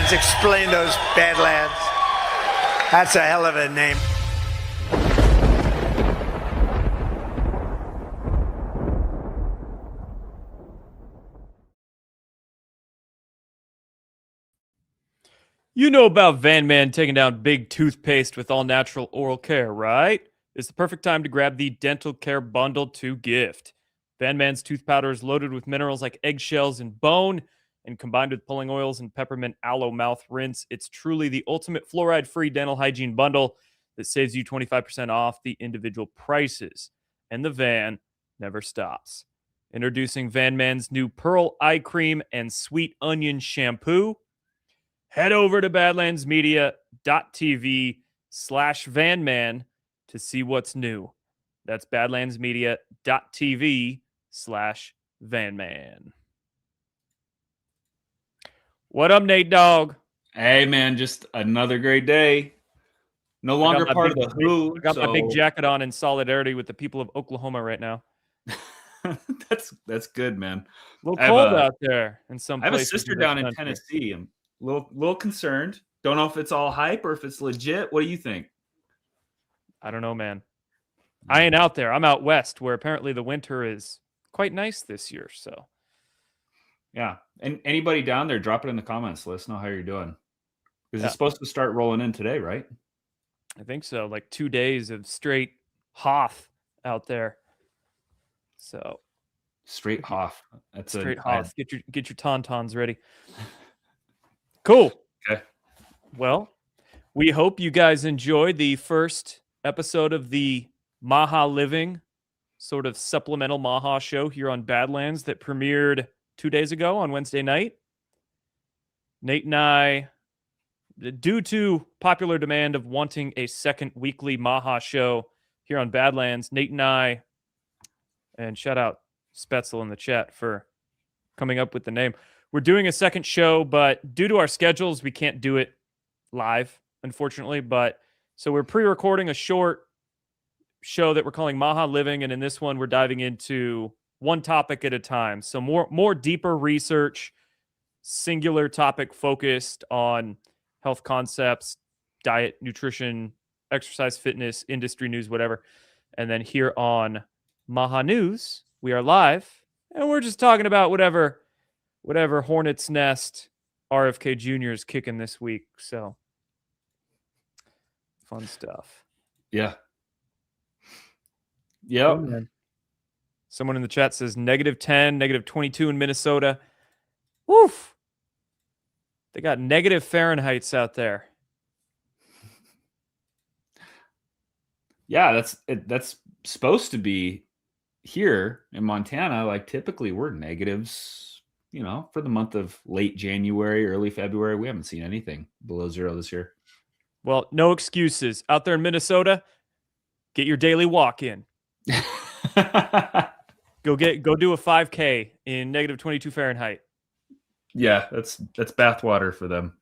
Badlands. Explain those Badlands. That's a hell of a name. You know about Van Man taking down big toothpaste with all natural oral care, right? It's the perfect time to grab the dental care bundle to gift. Van Man's tooth powder is loaded with minerals like eggshells and bone, and combined with pulling oils and peppermint aloe mouth rinse, it's truly the ultimate fluoride-free dental hygiene bundle that saves you 25% off the individual prices. And the van never stops. Introducing Van Man's new Pearl Eye Cream and Sweet Onion Shampoo. Head over to badlandsmedia.tv/vanman to see what's new. That's badlandsmedia.tv/vanman. What up, Nate Dogg? Hey, man, just another great day. No longer part of the WHO. I got my big jacket on in solidarity with the people of Oklahoma right now. That's good, man. A little cold out there in some places. I have a sister down in Tennessee. I'm a little concerned. Don't know if it's all hype or if it's legit. What do you think? I don't know, man. I ain't out there. I'm out west, where apparently the winter is quite nice this year. So, yeah. And anybody down there, drop it in the comments. Let us know how you're doing. Because it's supposed to start rolling in today, right? I think so. Like 2 days of straight Hoth out there. So straight Hoth. That's straight Hoth. Get your tauntauns ready. Cool. Okay. Well, we hope you guys enjoyed the first episode of the MAHA Living sort of supplemental MAHA show here on Badlands that premiered 2 days ago on Wednesday night. Nate and I, due to popular demand of wanting a second weekly MAHA show here on Badlands, Nate and I, and shout out Spetzel in the chat for coming up with the name. We're doing a second show, but due to our schedules, we can't do it live, unfortunately. But so we're pre-recording a short show that we're calling MAHA Living, and in this one, we're diving into one topic at a time. So more deeper research, singular topic focused on health concepts, diet, nutrition, exercise, fitness, industry news, whatever. And then here on MAHA News, we are live, and we're just talking about whatever Hornet's Nest RFK Jr. is kicking this week. So fun stuff. Yeah. Yep. Oh, someone in the chat says -10, -22 in Minnesota. Woof. They got negative Fahrenheits out there. Yeah, that's supposed to be here in Montana. Like typically we're negatives, for the month of late January, early February. We haven't seen anything below 0 this year. Well, no excuses. Out there in Minnesota, get your daily walk in. Go do a 5K in -22 Fahrenheit. Yeah, that's bathwater for them.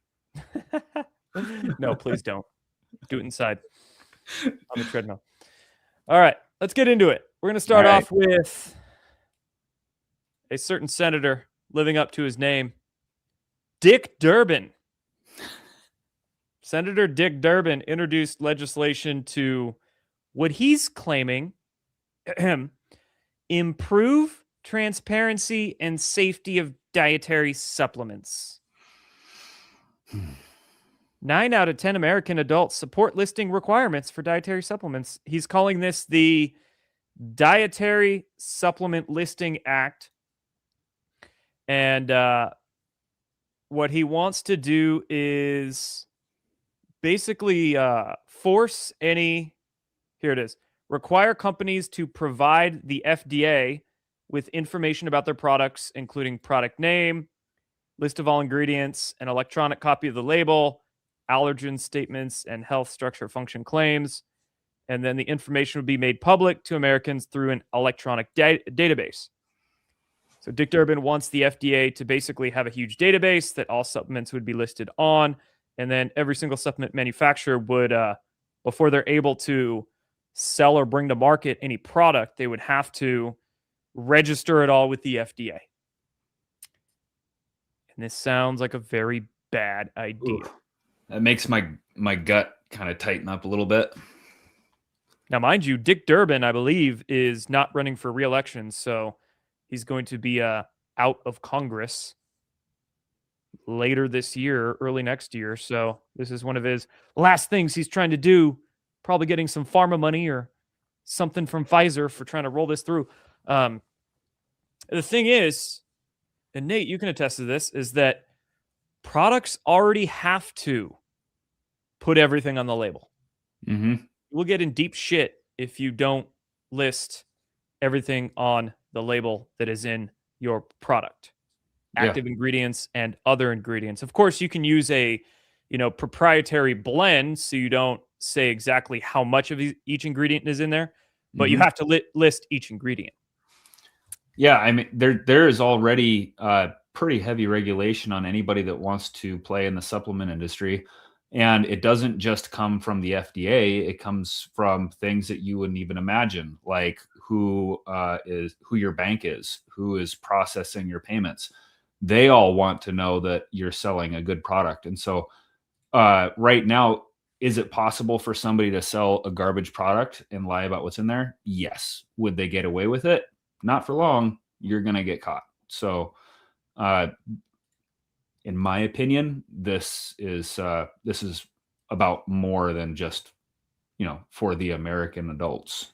No, please don't. Do it inside on the treadmill. All right, let's get into it. We're going to start off with a certain senator living up to his name, Dick Durbin. Senator Dick Durbin introduced legislation to what he's claiming improve transparency and safety of dietary supplements. 9 out of 10 American adults support listing requirements for dietary supplements. He's calling this the Dietary Supplement Listing Act. And what he wants to do is basically force require companies to provide the FDA with information about their products, including product name, list of all ingredients, an electronic copy of the label, allergen statements, and health structure function claims. And then the information would be made public to Americans through an electronic database. So Dick Durbin wants the FDA to basically have a huge database that all supplements would be listed on. And then every single supplement manufacturer would, before they're able to sell or bring to market any product, they would have to register it all with the FDA. And this sounds like a very bad idea. Ooh, that makes my gut kind of tighten up a little bit. Now, mind you, Dick Durbin, I believe, is not running for re-election, so he's going to be out of Congress later this year, early next year. So this is one of his last things he's trying to do, probably getting some pharma money or something from Pfizer for trying to roll this through. The thing is, and Nate, you can attest to this, is that products already have to put everything on the label. Mm-hmm. We'll get in deep shit if you don't list everything on the label that is in your product. Active ingredients and other ingredients. Of course, you can use a, proprietary blend, so you don't say exactly how much of each ingredient is in there, but you have to list each ingredient. Yeah, I mean, there is already pretty heavy regulation on anybody that wants to play in the supplement industry. And it doesn't just come from the FDA. It comes from things that you wouldn't even imagine, like who your bank is, who is processing your payments. They all want to know that you're selling a good product. And so right now, is it possible for somebody to sell a garbage product and lie about what's in there? Yes. Would they get away with it? Not for long. You're going to get caught. So in my opinion, this is about more than just, for the American adults.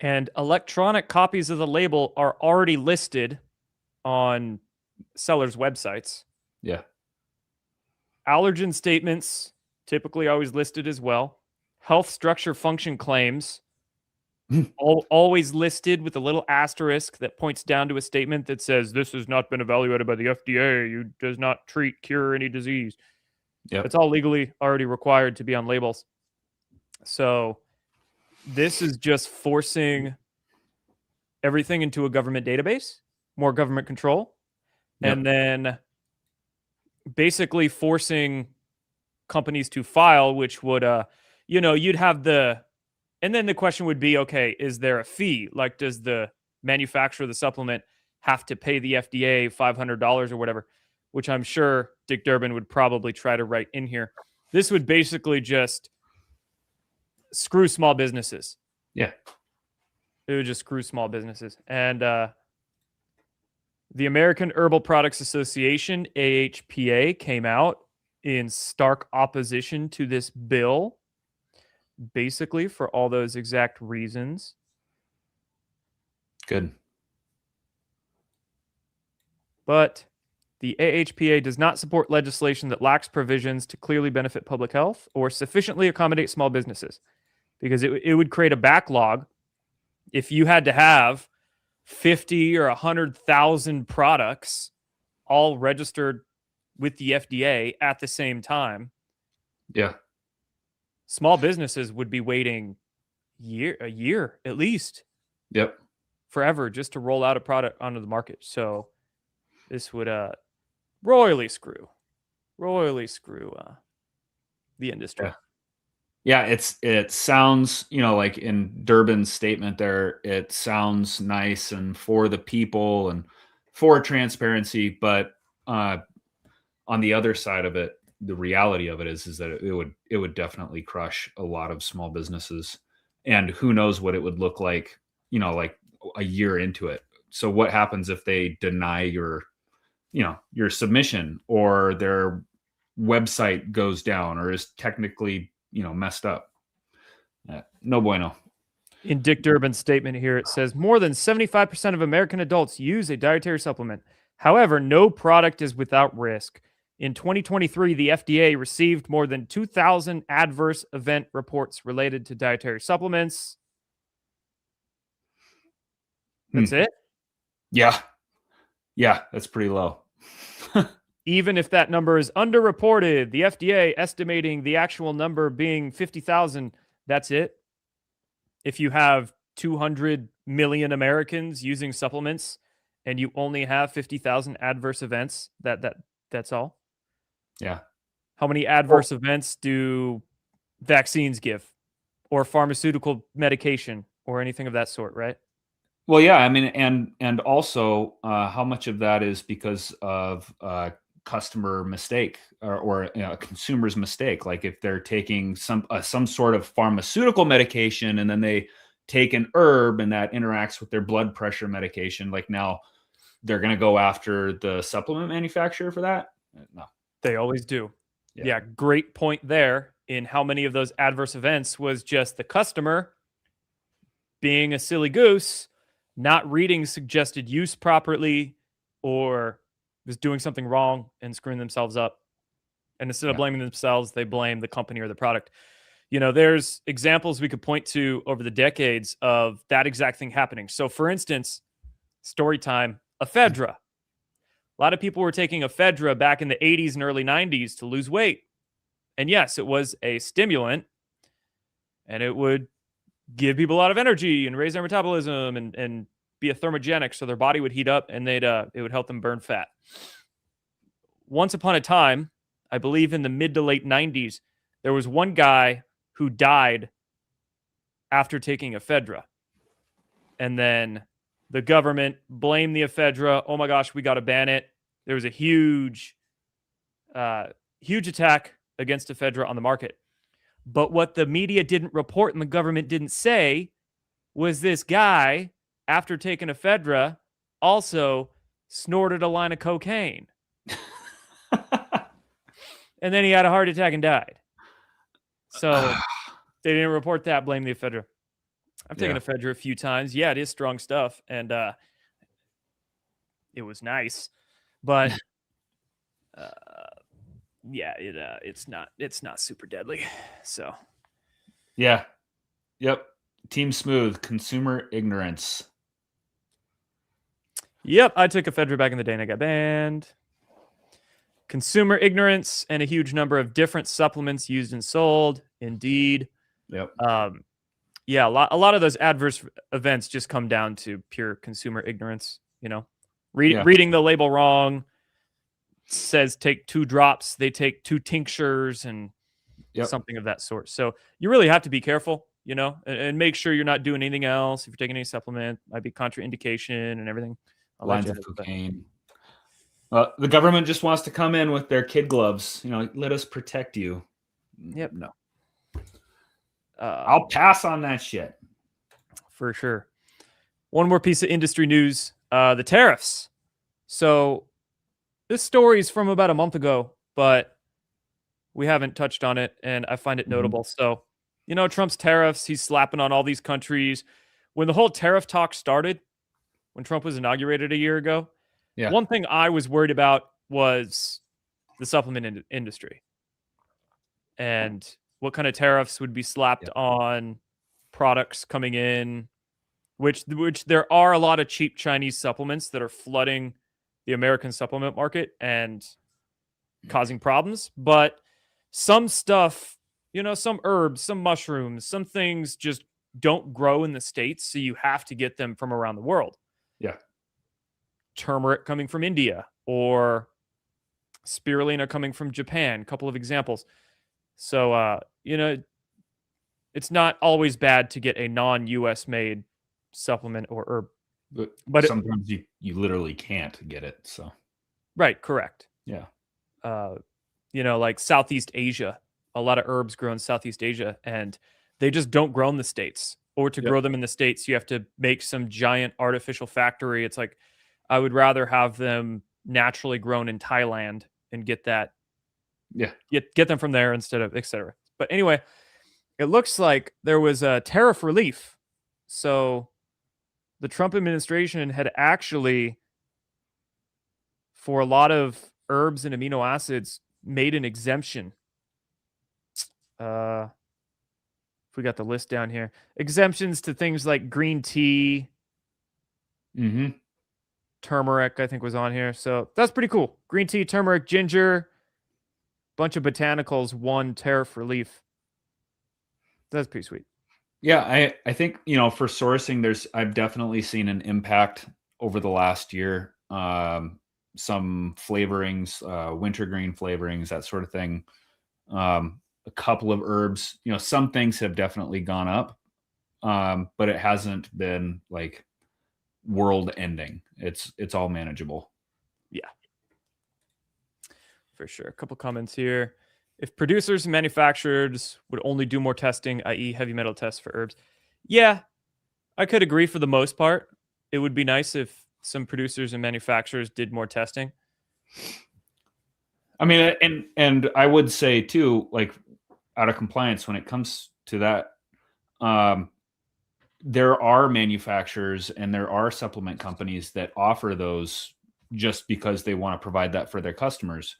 And electronic copies of the label are already listed on sellers' websites. Yeah. Allergen statements, typically always listed as well. Health structure function claims, always listed with a little asterisk that points down to a statement that says, this has not been evaluated by the FDA. You does not treat, cure any disease. Yep. It's all legally already required to be on labels. So this is just forcing everything into a government database, more government control, and then basically forcing companies to file, which would, you'd have and then the question would be, okay, is there a fee? Like, does the manufacturer of the supplement have to pay the FDA $500 or whatever, which I'm sure Dick Durbin would probably try to write in here. This would basically just screw small businesses. Yeah. It would just screw small businesses. And the American Herbal Products Association, AHPA, came out in stark opposition to this bill, basically for all those exact reasons. Good. But the AHPA does not support legislation that lacks provisions to clearly benefit public health or sufficiently accommodate small businesses, because it would create a backlog if you had to have 50 or 100,000 products all registered with the FDA at the same time. Yeah. Small businesses would be waiting a year at least. Yep. Forever just to roll out a product onto the market. So this would royally screw the industry. Yeah, it sounds, like in Durbin's statement there, it sounds nice and for the people and for transparency, but on the other side of it, the reality of it is that it would definitely crush a lot of small businesses, and who knows what it would look like, like a year into it. So what happens if they deny your submission, or their website goes down or is technically, messed up? No bueno. In Dick Durbin's statement here, it says more than 75% of American adults use a dietary supplement. However, no product is without risk. In 2023, the FDA received more than 2,000 adverse event reports related to dietary supplements. That's it? Yeah. Yeah, that's pretty low. Even if that number is underreported, the FDA estimating the actual number being 50,000, that's it. If you have 200 million Americans using supplements and you only have 50,000 adverse events, that's all. Yeah. How many adverse events do vaccines give, or pharmaceutical medication, or anything of that sort, right? Well, yeah, I mean, and also how much of that is because of customer mistake or a consumer's mistake. Like if they're taking some sort of pharmaceutical medication and then they take an herb and that interacts with their blood pressure medication, like now they're going to go after the supplement manufacturer for that? No. They always do. Yeah. Yeah, great point there in how many of those adverse events was just the customer being a silly goose, not reading suggested use properly, or was doing something wrong and screwing themselves up. And instead of blaming themselves, they blame the company or the product. You know, there's examples we could point to over the decades of that exact thing happening. So for instance, story time, ephedra. A lot of people were taking ephedra back in the 80s and early 90s to lose weight. And yes, it was a stimulant and it would give people a lot of energy and raise their metabolism and be a thermogenic, so their body would heat up and it would help them burn fat. Once upon a time, I believe in the mid to late 90s, there was one guy who died after taking ephedra. And then the government blamed the ephedra. Oh my gosh, we got to ban it. There was a huge attack against ephedra on the market. But what the media didn't report and the government didn't say was this guy, after taking ephedra, also snorted a line of cocaine. And then he had a heart attack and died. So they didn't report that, blame the ephedra. I've taken ephedra a few times. Yeah, it is strong stuff. And it was nice. But it's not super deadly. So yeah. Yep. Team Smooth, consumer ignorance. Yep, I took ephedra back in the day and I got banned. Consumer ignorance and a huge number of different supplements used and sold. Indeed. Yep. Yeah, a lot of those adverse events just come down to pure consumer ignorance. You know, reading the label wrong. Says take 2 drops, they take 2 tinctures and something of that sort. So you really have to be careful, you know, and make sure you're not doing anything else. If you're taking any supplement, might be contraindication and everything. Lines of cocaine. The government just wants to come in with their kid gloves. You know, let us protect you. Yep. No. I'll pass on that shit. For sure. One more piece of industry news. The tariffs. So this story is from about a month ago, but we haven't touched on it, and I find it notable. So, you know, Trump's tariffs, he's slapping on all these countries. When the whole tariff talk started, when Trump was inaugurated a year ago, one thing I was worried about was the supplement industry and what kind of tariffs would be slapped on products coming in, which there are a lot of cheap Chinese supplements that are flooding the American supplement market and causing problems. But some stuff, you know, some herbs, some mushrooms, some things just don't grow in the States. So you have to get them from around the world. Yeah. Turmeric coming from India or spirulina coming from Japan. A couple of examples. So, you know, it's not always bad to get a non-US made supplement or herb. But sometimes you literally can't get it. So right, correct. Yeah. You know, like Southeast Asia, a lot of herbs grow in Southeast Asia and they just don't grow in the States. Or to grow them in the States, you have to make some giant artificial factory. It's like, I would rather have them naturally grown in Thailand and get that. Yeah. Get them from there instead of et cetera. But anyway, it looks like there was a tariff relief. So the Trump administration had actually, for a lot of herbs and amino acids, made an exemption. If we got the list down here, exemptions to things like green tea, turmeric, I think was on here. So that's pretty cool. Green tea, turmeric, ginger, bunch of botanicals, one tariff relief. That's pretty sweet. Yeah, I think, you know, for sourcing, I've definitely seen an impact over the last year. Some flavorings, wintergreen flavorings, that sort of thing. A couple of herbs, you know, some things have definitely gone up, but it hasn't been like world ending. It's all manageable. Yeah. For sure. A couple comments here. If producers and manufacturers would only do more testing, i.e. heavy metal tests for herbs. Yeah, I could agree for the most part. It would be nice if some producers and manufacturers did more testing. I mean, and I would say too, like out of compliance when it comes to that, there are manufacturers and there are supplement companies that offer those just because they want to provide that for their customers.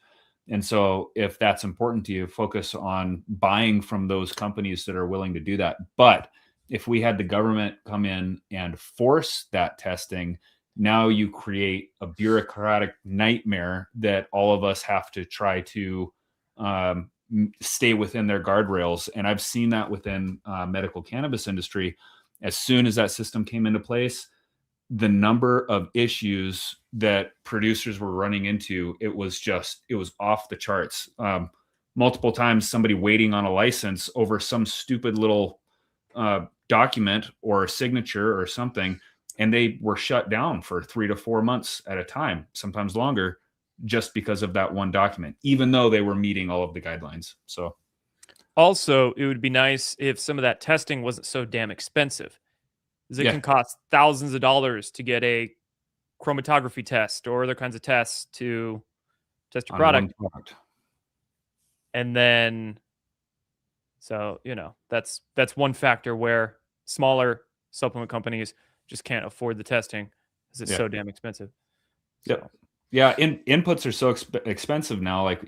And so if that's important to you, focus on buying from those companies that are willing to do that. But if we had the government come in and force that testing, now you create a bureaucratic nightmare that all of us have to try to stay within their guardrails. And I've seen that within medical cannabis industry. As soon as that system came into place, the number of issues that producers were running into, it was off the charts. Multiple times somebody waiting on a license over some stupid little document or signature or something, and they were shut down for 3 to 4 months at a time, sometimes longer, just because of that one document, even though they were meeting all of the guidelines. So also, it would be nice if some of that testing wasn't so damn expensive. Because it Yeah. can cost thousands of dollars to get a chromatography test or other kinds of tests to test your on product. one product. And then, so, that's one factor where smaller supplement companies just can't afford the testing because it's Yeah. so damn expensive. Yep. So, Yeah, inputs are so expensive now. Like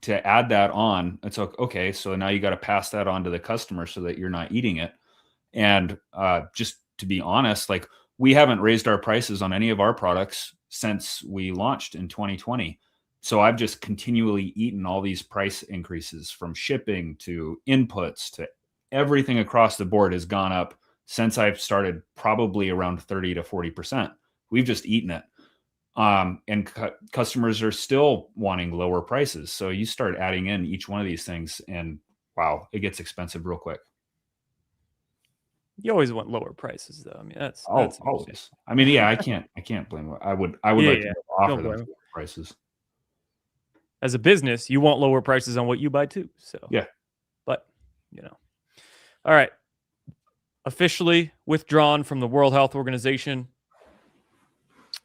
to add that on, it's like, okay, so now you got to pass that on to the customer so that you're not eating it. And just to be honest, like we haven't raised our prices on any of our products since we launched in 2020. So I've just continually eaten all these price increases, from shipping to inputs to everything across the board has gone up since I've started, probably around 30 to 40%. We've just eaten it. And customers are still wanting lower prices. So you start adding in each one of these things and wow, it gets expensive real quick. you always want lower prices, though. I mean, that's Always. I mean, yeah, I can't blame it. I would Yeah, like yeah. to offer Don't them blame lower 'em. prices. As a business, you want lower prices on what you buy too. So Yeah. but all right. Officially withdrawn from the World Health Organization,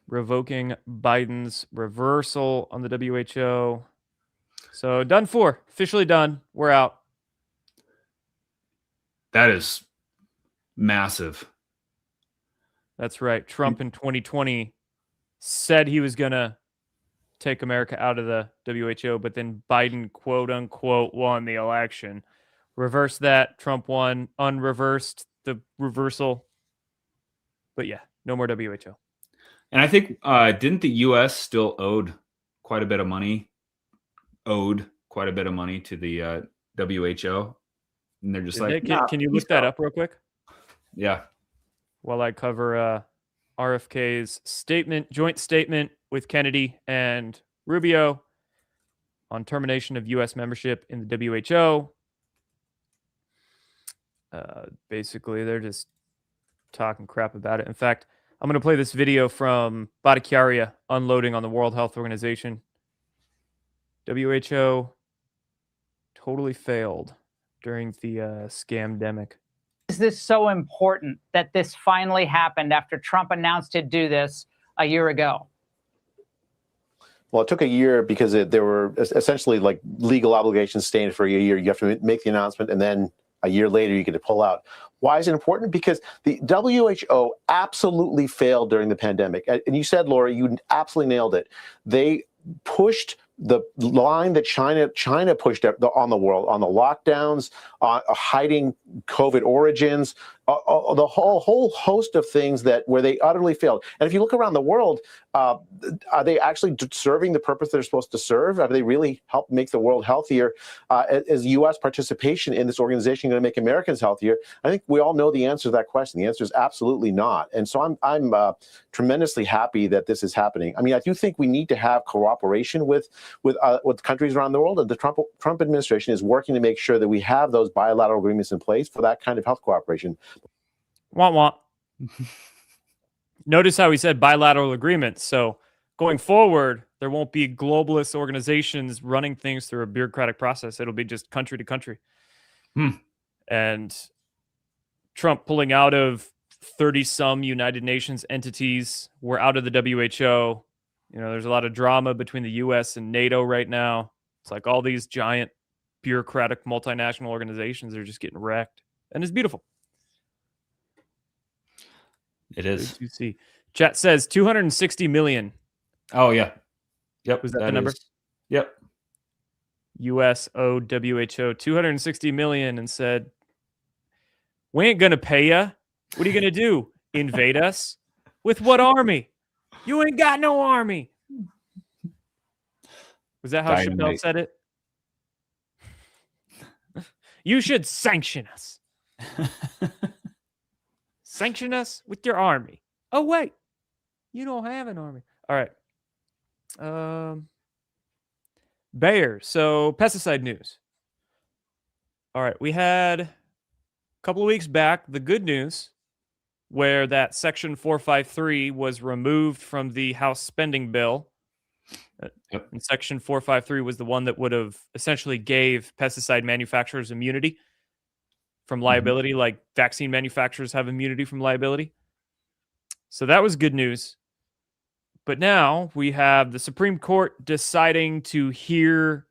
revoking Biden's reversal on the WHO. So done for. Officially done. We're out. That is massive. That's right. Trump in 2020 said he was going to take America out of the WHO, but then Biden, quote unquote, won the election. Reverse that. Trump won. Unreversed the reversal. But yeah, no more WHO. And I think, didn't the U.S. still owed quite a bit of money to the WHO? And they're just like, Can you look that up real quick? Yeah. While I cover RFK's joint statement with Kennedy and Rubio on termination of U.S. membership in the WHO. Basically, they're just talking crap about it. In fact, I'm going to play this video from Bhattacharya unloading on the World Health Organization. WHO totally failed during the scamdemic. Is this so important that this finally happened after Trump announced he'd do this a year ago? Well, it took a year because there were essentially like legal obligations staying for a year. You have to make the announcement, and then a year later you get to pull out. Why is it important? Because the WHO absolutely failed during the pandemic. And you said, Laura, you absolutely nailed it. They pushed the line that China pushed on the world, on the lockdowns, hiding COVID origins, the whole host of things where they utterly failed. And if you look around the world, are they actually serving the purpose they're supposed to serve? Have they really helped make the world healthier? Is U.S. participation in this organization going to make Americans healthier? I think we all know the answer to that question. The answer is absolutely not. And so I'm tremendously happy that this is happening. I mean, I do think we need to have cooperation with countries around the world, and the Trump administration is working to make sure that we have those bilateral agreements in place for that kind of health cooperation. Womp womp. Notice how he said bilateral agreements. So going forward, there won't be globalist organizations running things through a bureaucratic process. It'll be just country to country. And Trump pulling out of 30-some United Nations entities. We're out of the WHO. You know, there's a lot of drama between the U.S. and NATO right now. It's like all these giant bureaucratic multinational organizations are just getting wrecked. And it's beautiful. It is. You see. Chat says 260 million. Oh, yeah. Yep. Was that the number? Yep. US owed WHO 260 million and said, we ain't going to pay ya. What are you going to do? Invade us? With what army? You ain't got no army. Was that how Chappelle said it? You should sanction us. Sanction us with your army. Oh, wait. You don't have an army. All right. Bayer. So pesticide news. All right. We had a couple of weeks back the good news where that Section 453 was removed from the House spending bill. Yep. And Section 453 was the one that would have essentially gave pesticide manufacturers immunity from liability, like vaccine manufacturers have immunity from liability. So that was good news. But now we have the Supreme Court deciding to hear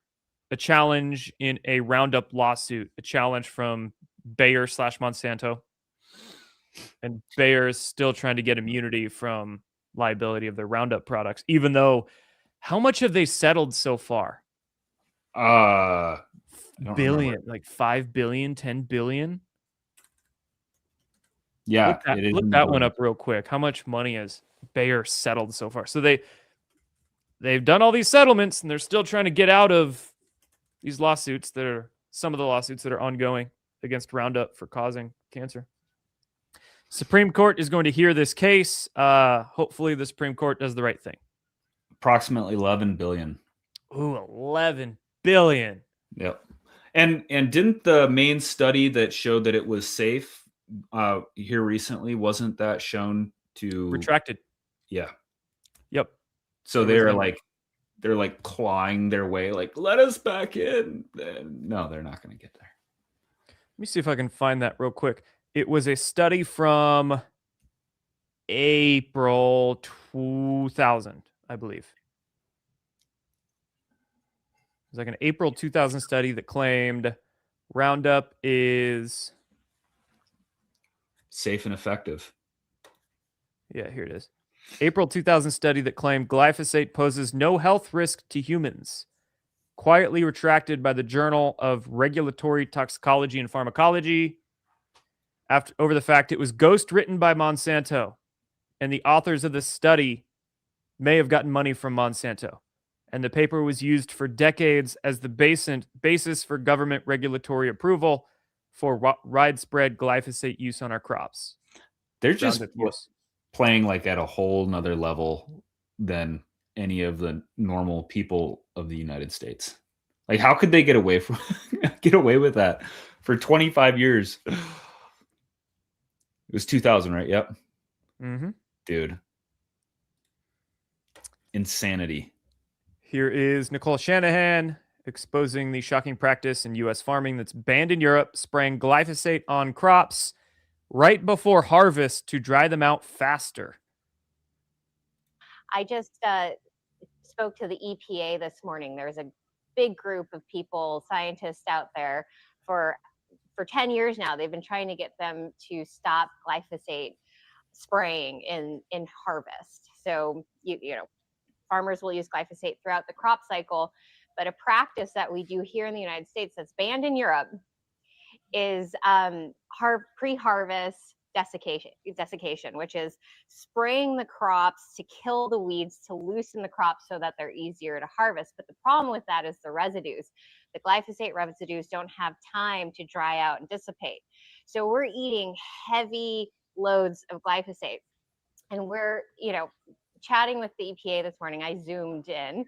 a challenge in a Roundup lawsuit, a challenge from Bayer / Monsanto. And Bayer is still trying to get immunity from liability of their Roundup products, even though how much have they settled so far? Billion, like 5 billion, 10 billion. Yeah, look that one up real quick. How much money has Bayer settled so far? So they've done all these settlements and they're still trying to get out of these lawsuits that are some of the lawsuits that are ongoing against Roundup for causing cancer. Supreme Court is going to hear this case. Hopefully the Supreme Court does the right thing. Approximately 11 billion. Ooh, 11 billion. Yep. And didn't the main study that showed that it was safe here recently, wasn't that shown to retracted? Yeah. Yep. So they're like clawing their way, like, let us back in. No, they're not going to get there. Let me see if I can find that real quick. It was a study from April 2000, I believe. It was like an April 2000 study that claimed Roundup is safe and effective. Yeah, here it is. April 2000 study that claimed glyphosate poses no health risk to humans. Quietly retracted by the Journal of Regulatory Toxicology and Pharmacology. Over the fact it was ghost written by Monsanto, and the authors of the study may have gotten money from Monsanto, and the paper was used for decades as the basis for government regulatory approval for widespread glyphosate use on our crops. They're just playing like at a whole nother level than any of the normal people of the United States. Like, how could they get away with that for 25 years? It was 2000, right? Yep. Mm-hmm. Dude. Insanity. Here is Nicole Shanahan exposing the shocking practice in U.S. farming that's banned in Europe, spraying glyphosate on crops right before harvest to dry them out faster. I just spoke to the EPA this morning. There's a big group of people, scientists out there for 10 years now. They've been trying to get them to stop glyphosate spraying in harvest. So, you know, farmers will use glyphosate throughout the crop cycle, but a practice that we do here in the United States that's banned in Europe is pre-harvest desiccation, which is spraying the crops to kill the weeds, to loosen the crops so that they're easier to harvest. But the problem with that is the residues. The glyphosate residues don't have time to dry out and dissipate. So we're eating heavy loads of glyphosate. And we're, chatting with the EPA this morning. I zoomed in.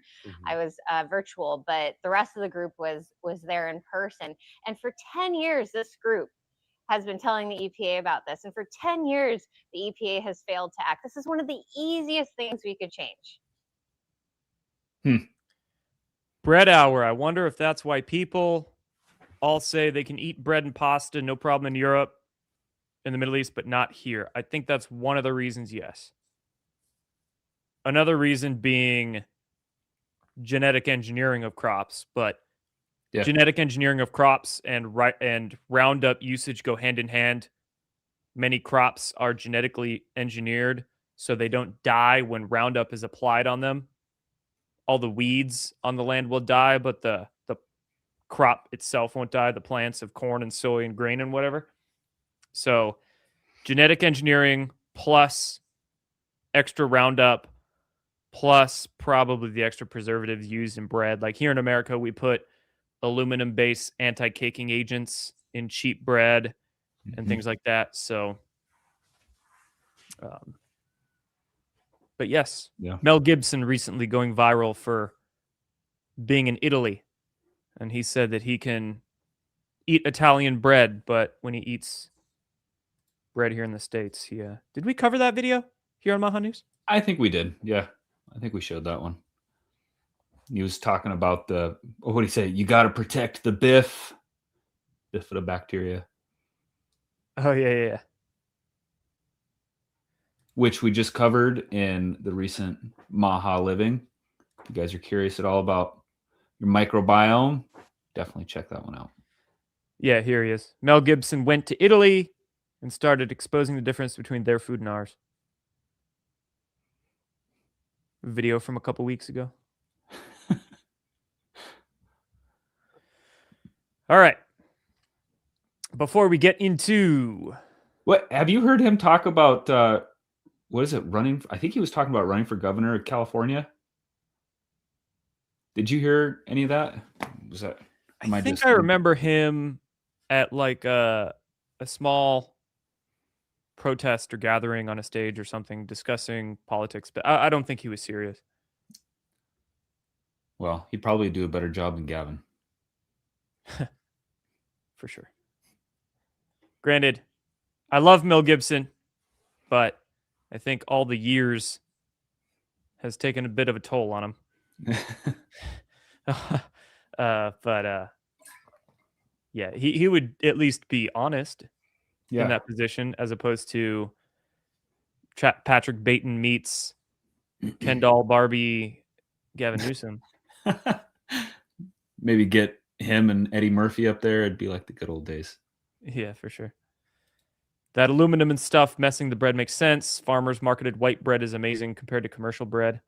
I was virtual, but the rest of the group was there in person. And for 10 years, this group has been telling the EPA about this. And for 10 years, the EPA has failed to act. This is one of the easiest things we could change. Bread hour. I wonder if that's why people all say they can eat bread and pasta, no problem in Europe, in the Middle East, but not here. I think that's one of the reasons, yes. Another reason being genetic engineering of crops, but Yeah. genetic engineering of crops and Roundup usage go hand in hand. Many crops are genetically engineered so they don't die when Roundup is applied on them. All the weeds on the land will die, but the crop itself won't die, the plants of corn and soy and grain and whatever. So genetic engineering plus extra Roundup plus probably the extra preservatives used in bread. Like here in America, we put aluminum-based anti-caking agents in cheap bread and things like that. So, but yes, Yeah. Mel Gibson recently going viral for being in Italy. And he said that he can eat Italian bread, but when he eats bread here in the States, he, did we cover that video here on MAHA News? I think we did. Yeah. I think we showed that one. He was talking about what did he say? You got to protect the bifidobacteria, Oh, yeah. which we just covered in the recent MAHA Living. If you guys are curious at all about your microbiome, definitely check that one out. Yeah, here he is. Mel Gibson went to Italy and started exposing the difference between their food and ours. Video from a couple weeks ago. All right. Before we get into What have you heard him talk about? What is it? Running? I think he was talking about running for governor of California. Did you hear any of that? Was that? I think I remember him at like a small protest or gathering on a stage or something discussing politics, but I don't think he was serious. Well, he'd probably do a better job than Gavin. For sure. Granted, I love Mel Gibson, but I think all the years has taken a bit of a toll on him. Yeah, he would at least be honest in that position as opposed to Patrick Bateman meets Ken doll Barbie Gavin Newsom. Maybe get him and Eddie Murphy up there. It'd be like the good old days. Yeah, for sure. That aluminum and stuff messing the bread makes sense. Farmers marketed white bread is amazing compared to commercial bread.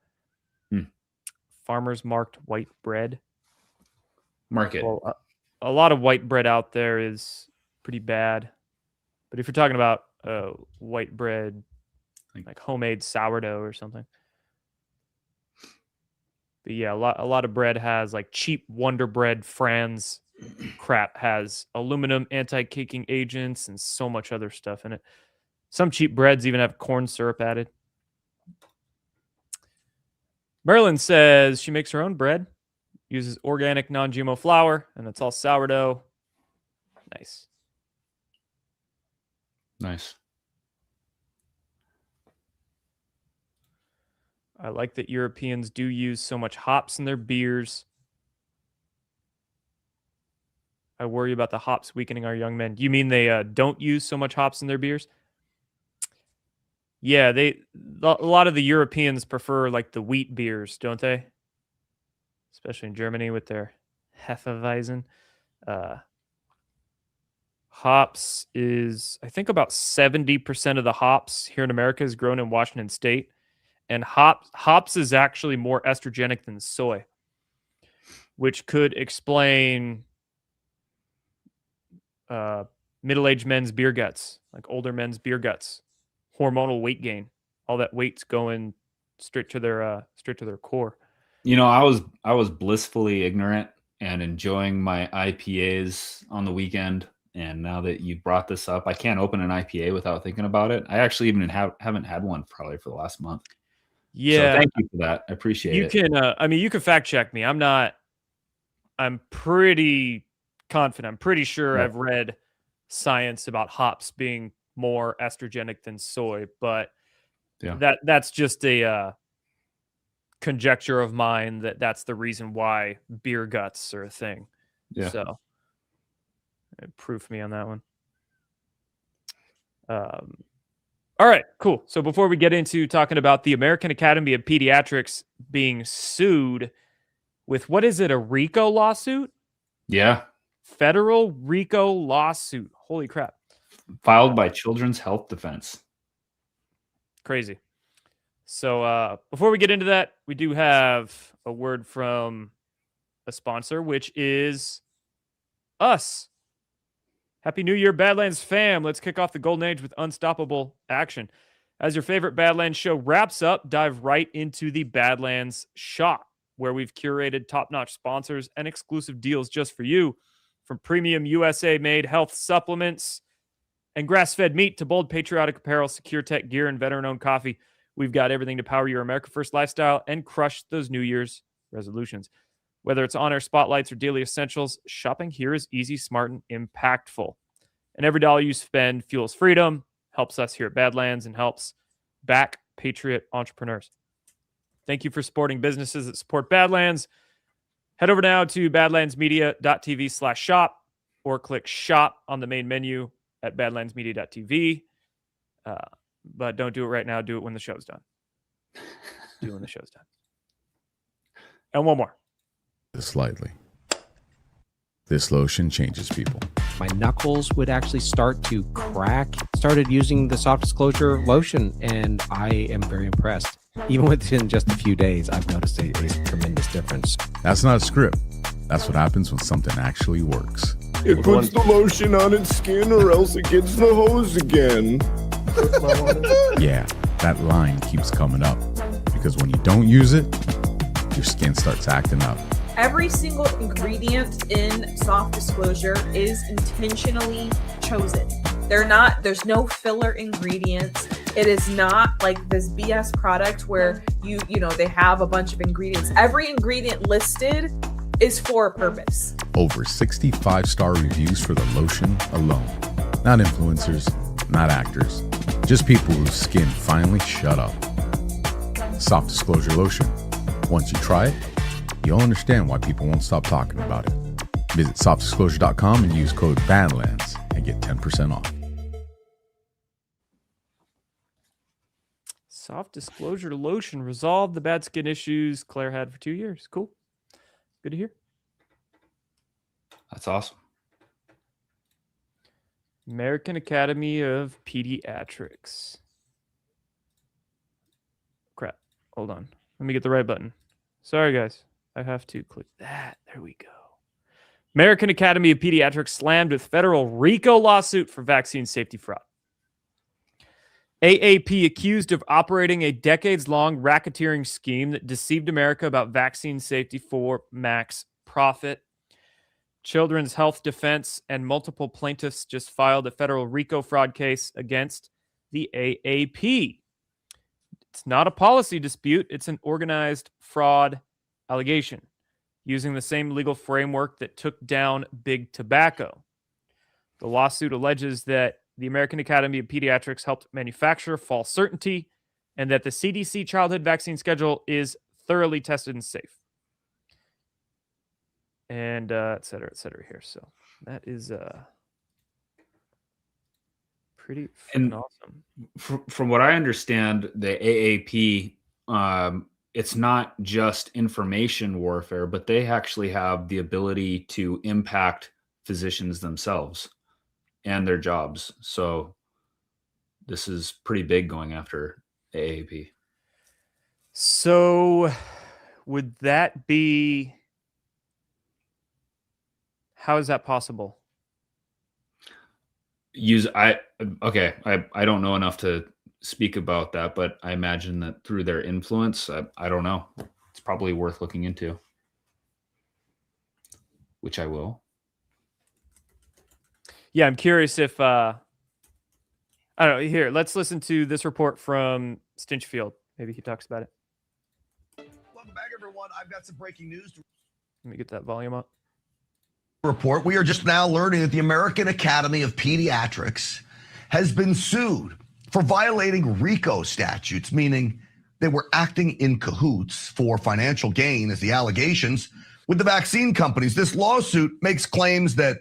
Farmers marked white bread. Market. Well, a lot of white bread out there is pretty bad. But if you're talking about white bread, like homemade sourdough or something. But yeah, a lot of bread has like cheap Wonder Bread Franz crap has aluminum anti-caking agents and so much other stuff in it. Some cheap breads even have corn syrup added. Marilyn says she makes her own bread, uses organic non-GMO flour, and it's all sourdough. Nice. I like that Europeans do use so much hops in their beers. I worry about the hops weakening our young men. You mean they don't use so much hops in their beers? Yeah, a lot of the Europeans prefer like the wheat beers, don't they? Especially in Germany with their Hefeweizen. Hops is, I think, about 70% of the hops here in America is grown in Washington State. And hops is actually more estrogenic than soy, which could explain middle-aged men's beer guts, like older men's beer guts, hormonal weight gain. All that weight's going straight to their core. You know, I was blissfully ignorant and enjoying my IPAs on the weekend. And now that you brought this up, I can't open an IPA without thinking about it. I actually even haven't had one probably for the last month. Yeah. So thank you for that. I appreciate it. You can fact check me. I'm pretty confident. I'm pretty sure I've read science about hops being more estrogenic than soy, but that's just a conjecture of mine that that's the reason why beer guts are a thing. Yeah. So proof me on that one. All right, cool. So before we get into talking about the American Academy of Pediatrics being sued with, what is it, a RICO lawsuit? Yeah. Federal RICO lawsuit. Holy crap. Filed by Children's Health Defense. Crazy. So before we get into that, we do have a word from a sponsor, which is us. Happy New Year, Badlands fam. Let's kick off the golden age with unstoppable action. As your favorite Badlands show wraps up, dive right into the Badlands shop, where we've curated top-notch sponsors and exclusive deals just for you. From premium USA-made health supplements and grass-fed meat to bold patriotic apparel, secure tech gear, and veteran-owned coffee, we've got everything to power your America First lifestyle and crush those New Year's resolutions. Whether it's on-air spotlights or daily essentials, shopping here is easy, smart, and impactful. And every dollar you spend fuels freedom, helps us here at Badlands, and helps back patriot entrepreneurs. Thank you for supporting businesses that support Badlands. Head over now to badlandsmedia.tv/shop or click shop on the main menu at badlandsmedia.tv. But don't do it right now. Do it when the show's done. Do it when the show's done. And one more. Slightly. This lotion changes people. My knuckles would actually start to crack. Started using the soft disclosure lotion, and I am very impressed. Even within just a few days, I've noticed a tremendous difference. That's not a script. That's what happens when something actually works. It puts the lotion on its skin or else it gets the hose again. Yeah, that line keeps coming up. Because when you don't use it, your skin starts acting up. Every single ingredient in soft disclosure is intentionally chosen. There's no filler ingredients. It is not like this BS product where they have a bunch of ingredients. Every ingredient listed is for a purpose. Over 65-star reviews for the lotion alone. Not influencers, not actors, just people whose skin finally shut up. Soft disclosure lotion. Once you try it, you'll understand why people won't stop talking about it. Visit softdisclosure.com and use code Badlands and get 10% off. Soft disclosure lotion resolved the bad skin issues Claire had for 2 years. Cool. Good to hear. That's awesome. American Academy of Pediatrics. Crap. Hold on. Let me get the right button. Sorry, guys. I have to click that. There we go. American Academy of Pediatrics slammed with federal RICO lawsuit for vaccine safety fraud. AAP accused of operating a decades-long racketeering scheme that deceived America about vaccine safety for max profit. Children's Health Defense and multiple plaintiffs just filed a federal RICO fraud case against the AAP. It's not a policy dispute. It's an organized fraud allegation using the same legal framework that took down Big Tobacco. The lawsuit alleges that the American Academy of Pediatrics helped manufacture false certainty and that the CDC childhood vaccine schedule is thoroughly tested and safe. And et cetera here. So that is pretty awesome. From what I understand, the AAP, it's not just information warfare, but they actually have the ability to impact physicians themselves and their jobs. So this is pretty big going after AAP. So would that be... How is that possible? I don't know enough to speak about that, but I imagine that through their influence, I don't know. It's probably worth looking into, which I will. Yeah, I'm curious if I don't know. Here, let's listen to this report from Stinchfield. Maybe he talks about it. Welcome back, everyone. I've got some breaking news. Let me get that volume up. Report. We are just now learning that the American Academy of Pediatrics has been sued for violating RICO statutes, meaning they were acting in cahoots for financial gain, as the allegations, with the vaccine companies. This lawsuit makes claims that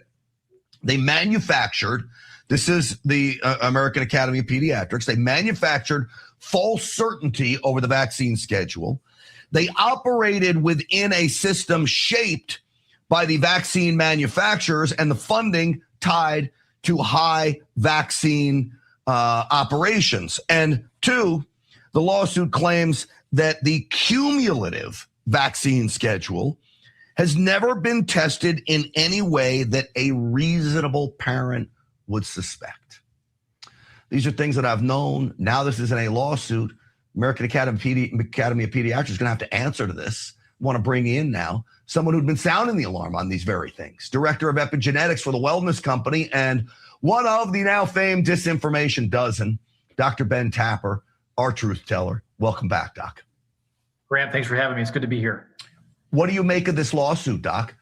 they manufactured, this is the American Academy of Pediatrics, they manufactured false certainty over the vaccine schedule. They operated within a system shaped by the vaccine manufacturers and the funding tied to high vaccine operations. And two, the lawsuit claims that the cumulative vaccine schedule has never been tested in any way that a reasonable parent would suspect. These are things that I've known. Now this is in a lawsuit. American Academy of Pediatrics is going to have to answer to this. I want to bring in now someone who'd been sounding the alarm on these very things. Director of Epigenetics for the Wellness Company and one of the now famed Disinformation Dozen, Dr. Ben Tapper, our truth teller. Welcome back, Doc. Grant, thanks for having me. It's good to be here. What do you make of this lawsuit, Doc?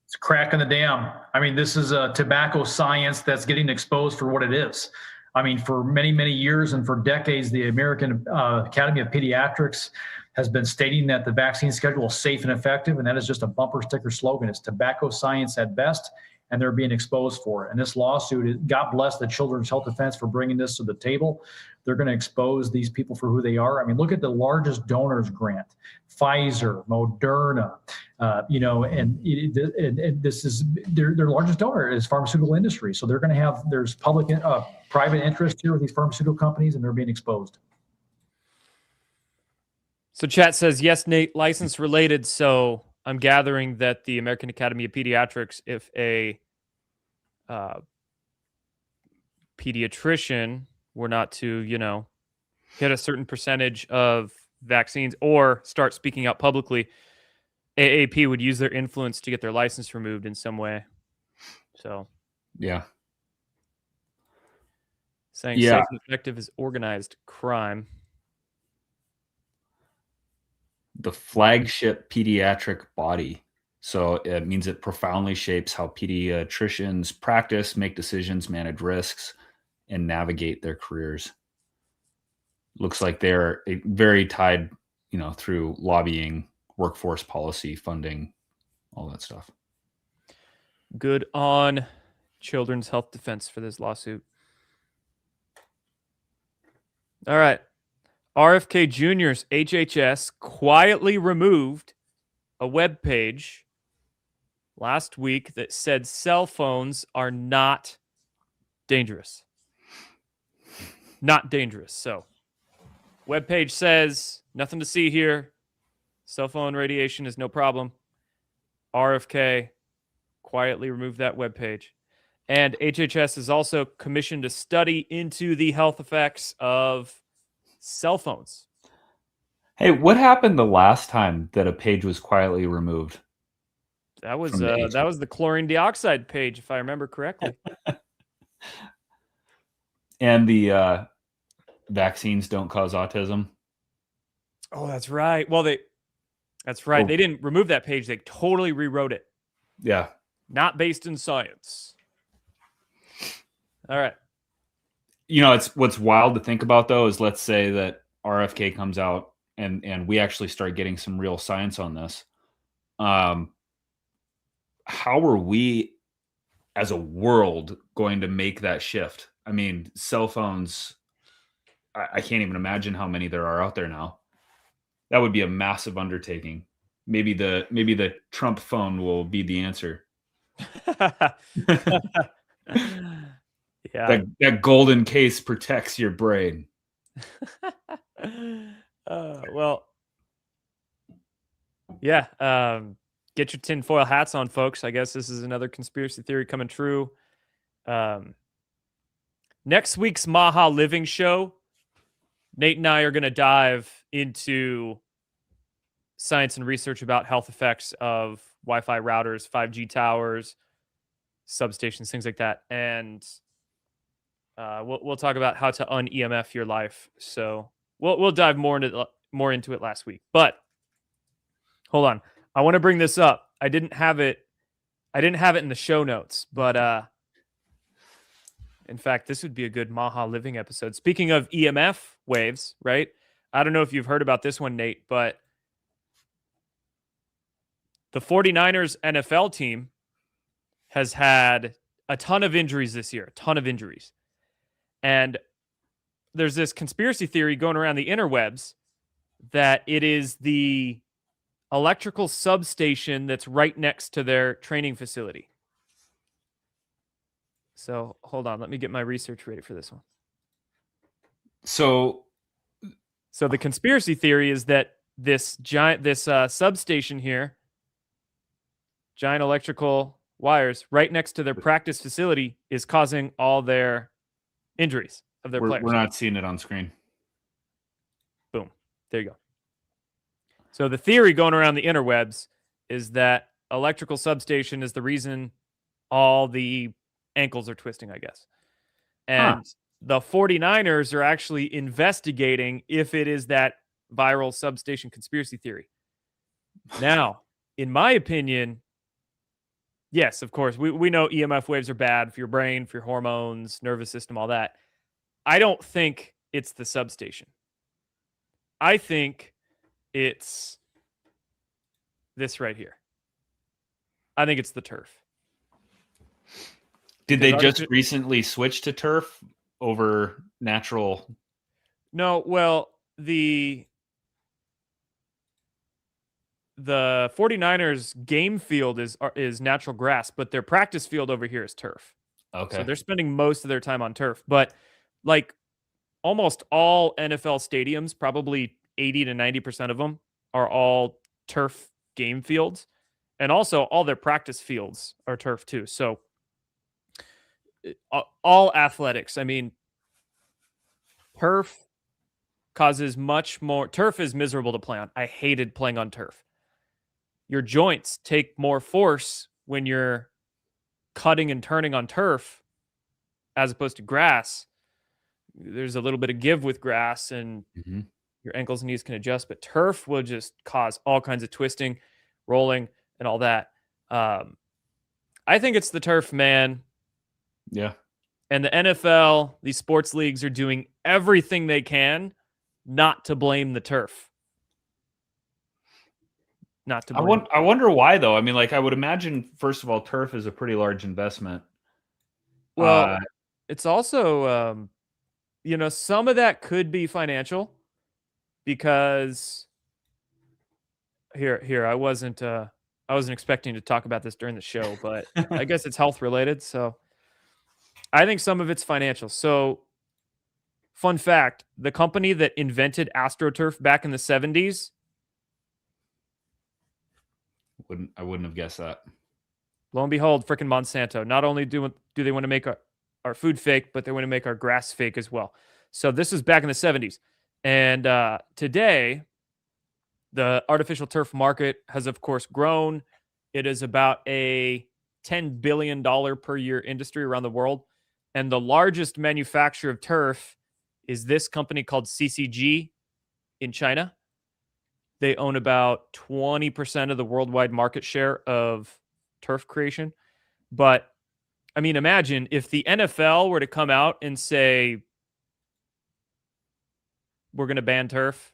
It's a crack in the dam. I mean, this is a tobacco science that's getting exposed for what it is. I mean, for many, many years and for decades, the American Academy of Pediatrics has been stating that the vaccine schedule is safe and effective, and that is just a bumper sticker slogan. It's tobacco science at best, and they're being exposed for it. And this lawsuit, God bless the Children's Health Defense for bringing this to the table. They're going to expose these people for who they are. I mean, look at the largest donors grant, Pfizer, Moderna, and this is their largest donor is pharmaceutical industry. So they're going to have, there's public, private interest here with these pharmaceutical companies, and they're being exposed. So chat says, yes, Nate, license related. So I'm gathering that the American Academy of Pediatrics, if a pediatrician were not to, hit a certain percentage of vaccines or start speaking out publicly, AAP would use their influence to get their license removed in some way. So, yeah. Saying safe and effective is organized crime. The flagship pediatric body. So it means it profoundly shapes how pediatricians practice, make decisions, manage risks, and navigate their careers. Looks like they're very tied, through lobbying, workforce policy, funding, all that stuff. Good on Children's Health Defense for this lawsuit. All right. RFK Jr.'s HHS quietly removed a web page last week that said cell phones are not dangerous. Not dangerous. So, web page says nothing to see here. Cell phone radiation is no problem. RFK quietly removed that web page. And HHS has also commissioned a study into the health effects of cell phones. Hey, what happened the last time that a page was quietly removed? That was the chlorine dioxide page, if I remember correctly. And the vaccines don't cause autism. Oh, that's right. Well, that's right. They didn't remove that page. They totally rewrote it. Yeah. Not based in science. All right. It's what's wild to think about, though, is let's say that RFK comes out and we actually start getting some real science on this. How are we as a world going to make that shift? I mean, cell phones, I can't even imagine how many there are out there now. That would be a massive undertaking. Maybe the Trump phone will be the answer. Yeah. That golden case protects your brain. Well, yeah. Get your tinfoil hats on, folks. I guess this is another conspiracy theory coming true. Next week's MAHA Living Show, Nate and I are going to dive into science and research about health effects of Wi-Fi routers, 5G towers, substations, things like that. And we'll talk about how to un-EMF your life. So we'll dive more into it last week. But hold on, I want to bring this up. I didn't have it in the show notes, but in fact, this would be a good MAHA Living episode. Speaking of EMF waves, right? I don't know if you've heard about this one, Nate, but the 49ers NFL team has had a ton of injuries this year, a ton of injuries. And there's this conspiracy theory going around the interwebs that it is the electrical substation that's right next to their training facility. So hold on, let me get my research ready for this one. So the conspiracy theory is that this substation here, giant electrical wires right next to their practice facility, is causing all their injuries of their players. We're not seeing it on screen. Boom. There you go. So the theory going around the interwebs is that electrical substation is the reason all the ankles are twisting, I guess. And the 49ers are actually investigating if it is that viral substation conspiracy theory. Now, in my opinion, yes, of course, we know EMF waves are bad for your brain, for your hormones, nervous system, all that. I don't think it's the substation. I think it's this right here. I think it's the turf. Did they just recently switch to turf over natural? No, well, the 49ers game field is natural grass, but their practice field over here is turf. Okay. So they're spending most of their time on turf. But like almost all NFL stadiums, probably 80 to 90% of them are all turf game fields. And also all their practice fields are turf too. So all athletics, I mean, turf causes much more. Turf is miserable to play on. I hated playing on turf. Your joints take more force when you're cutting and turning on turf as opposed to grass. There's a little bit of give with grass and your ankles and knees can adjust, but turf will just cause all kinds of twisting, rolling, and all that. I think it's the turf, man. Yeah. And the NFL, these sports leagues are doing everything they can not to blame the turf. Not to blame. I wonder why, though. I mean, like, I would imagine, first of all, turf is a pretty large investment. Well, it's also, some of that could be financial because here, I wasn't expecting to talk about this during the show, but I guess it's health related. So I think some of it's financial. So fun fact, the company that invented AstroTurf back in the 70s. I wouldn't have guessed that. Lo and behold, frickin' Monsanto. Not only do they want to make our food fake, but they want to make our grass fake as well. So this was back in the 70s. And today, the artificial turf market has, of course, grown. It is about a $10 billion per year industry around the world. And the largest manufacturer of turf is this company called CCG in China. They own about 20% of the worldwide market share of turf creation. But, I mean, imagine if the NFL were to come out and say, we're going to ban turf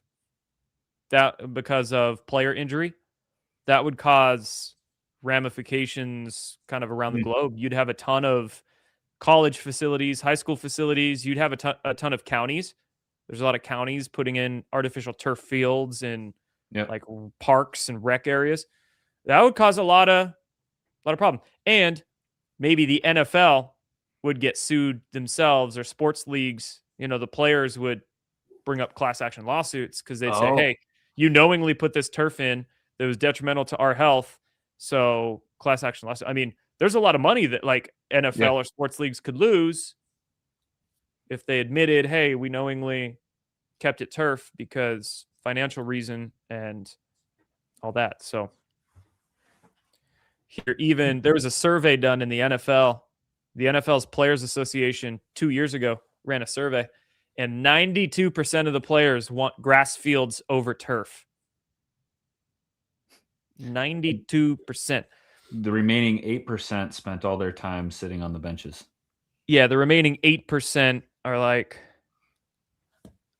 that because of player injury, that would cause ramifications kind of around the globe. You'd have a ton of college facilities, high school facilities. You'd have a ton of counties. There's a lot of counties putting in artificial turf fields and like parks and rec areas. That would cause a lot of problem. And maybe the NFL would get sued themselves, or sports leagues. The players would bring up class action lawsuits because they'd say, hey, you knowingly put this turf in that was detrimental to our health. So class action lawsuit. I mean, there's a lot of money that like NFL or sports leagues could lose if they admitted, hey, we knowingly kept it turf because financial reason and all that. So here, there was a survey done in the NFL. The NFL's Players Association 2 years ago ran a survey, and 92% of the players want grass fields over turf. 92%. The remaining 8% spent all their time sitting on the benches. Yeah, the remaining 8% are like,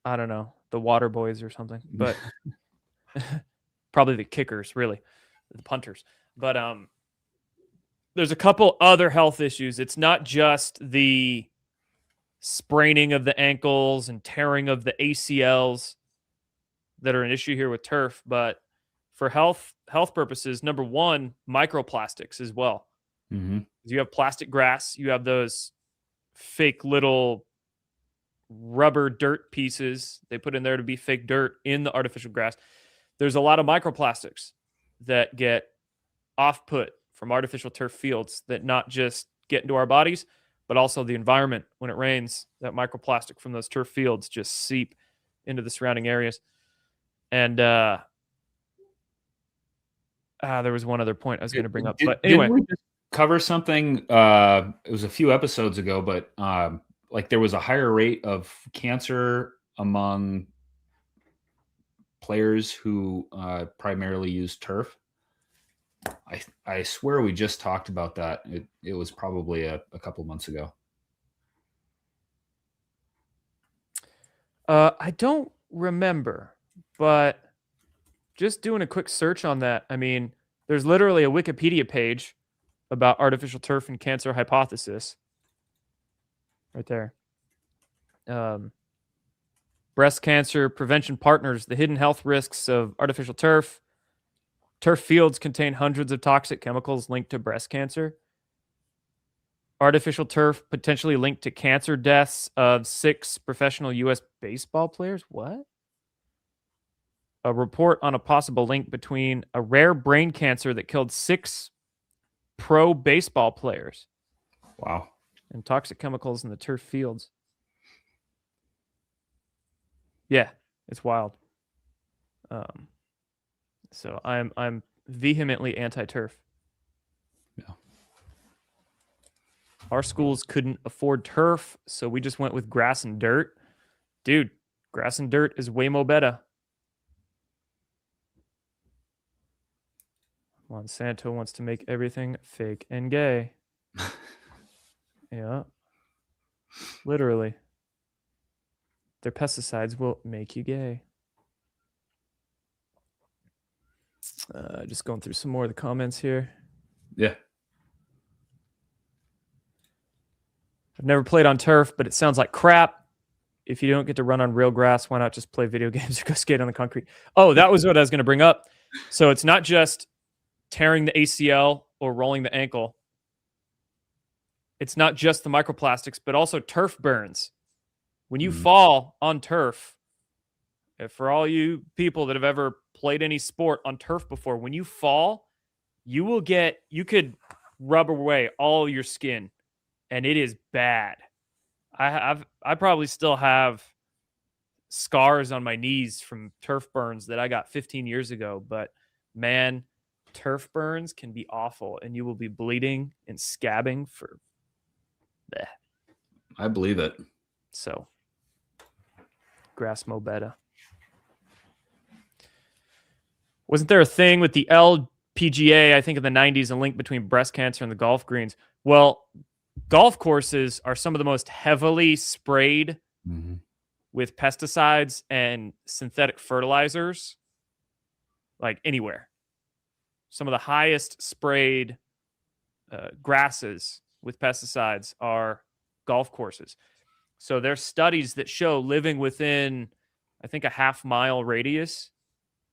I don't know. the water boys or something, but probably the kickers, really, the punters. But there's a couple other health issues. It's not just the spraining of the ankles and tearing of the ACLs that are an issue here with turf, but for health purposes, number one, microplastics as well. Mm-hmm. You have plastic grass, you have those fake little rubber dirt pieces they put in there to be fake dirt in the artificial grass. There's a lot of microplastics that get off-put from artificial turf fields that not just get into our bodies, but also the environment. When it rains, that microplastic from those turf fields just seep into the surrounding areas. And there was one other point I was going to bring up. But anyway. Didn't we just cover something? It was a few episodes ago, but like there was a higher rate of cancer among players who primarily use turf. I swear we just talked about that. It was probably a couple months ago. I don't remember, but just doing a quick search on that, I mean, there's literally a Wikipedia page about artificial turf and cancer hypothesis right there. Breast cancer prevention partners, the hidden health risks of artificial turf. Turf fields contain hundreds of toxic chemicals linked to breast cancer. Artificial turf potentially linked to cancer deaths of 6 professional U.S. baseball players. What? A report on a possible link between a rare brain cancer that killed 6 pro baseball players. Wow. And toxic chemicals in the turf fields. Yeah, it's wild. So I'm vehemently anti-turf. Yeah. Our schools couldn't afford turf, so we just went with grass and dirt. Dude, grass and dirt is way more better. Monsanto wants to make everything fake and gay. Yeah. Literally. Their pesticides will make you gay. Just going through some more of the comments here. Yeah. I've never played on turf, but it sounds like crap. If you don't get to run on real grass, why not just play video games or go skate on the concrete? Oh, that was what I was going to bring up. So it's not just tearing the ACL or rolling the ankle. It's not just the microplastics, but also turf burns. When you fall on turf, for all you people that have ever played any sport on turf before, when you fall, you could rub away all your skin, and it is bad. I probably still have scars on my knees from turf burns that I got 15 years ago, but man, turf burns can be awful, and you will be bleeding and scabbing for bleh. I believe it. So, grass mo better. Wasn't there a thing with the LPGA, I think in the 90s, a link between breast cancer and the golf greens? Well, golf courses are some of the most heavily sprayed with pesticides and synthetic fertilizers, like anywhere. Some of the highest sprayed grasses with pesticides are golf courses. So there's studies that show living within, I think, a half-mile radius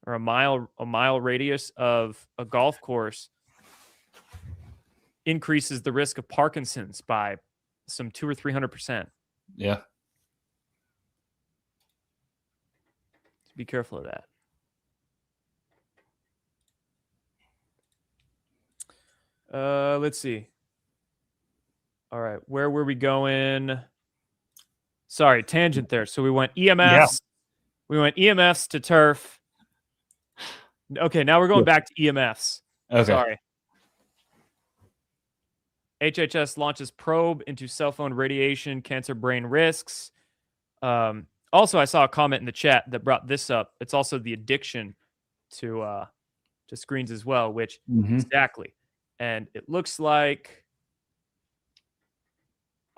or a mile radius of a golf course increases the risk of Parkinson's by some 200 or 300%. Yeah. So be careful of that. Let's see. All right, where were we going? Sorry, tangent there. So we went EMFs. Yeah. We went EMFs to turf. Okay, now we're going back to EMFs. Okay. Sorry. HHS launches probe into cell phone radiation, cancer brain risks. Also, I saw a comment in the chat that brought this up. It's also the addiction to screens as well, which exactly. And it looks like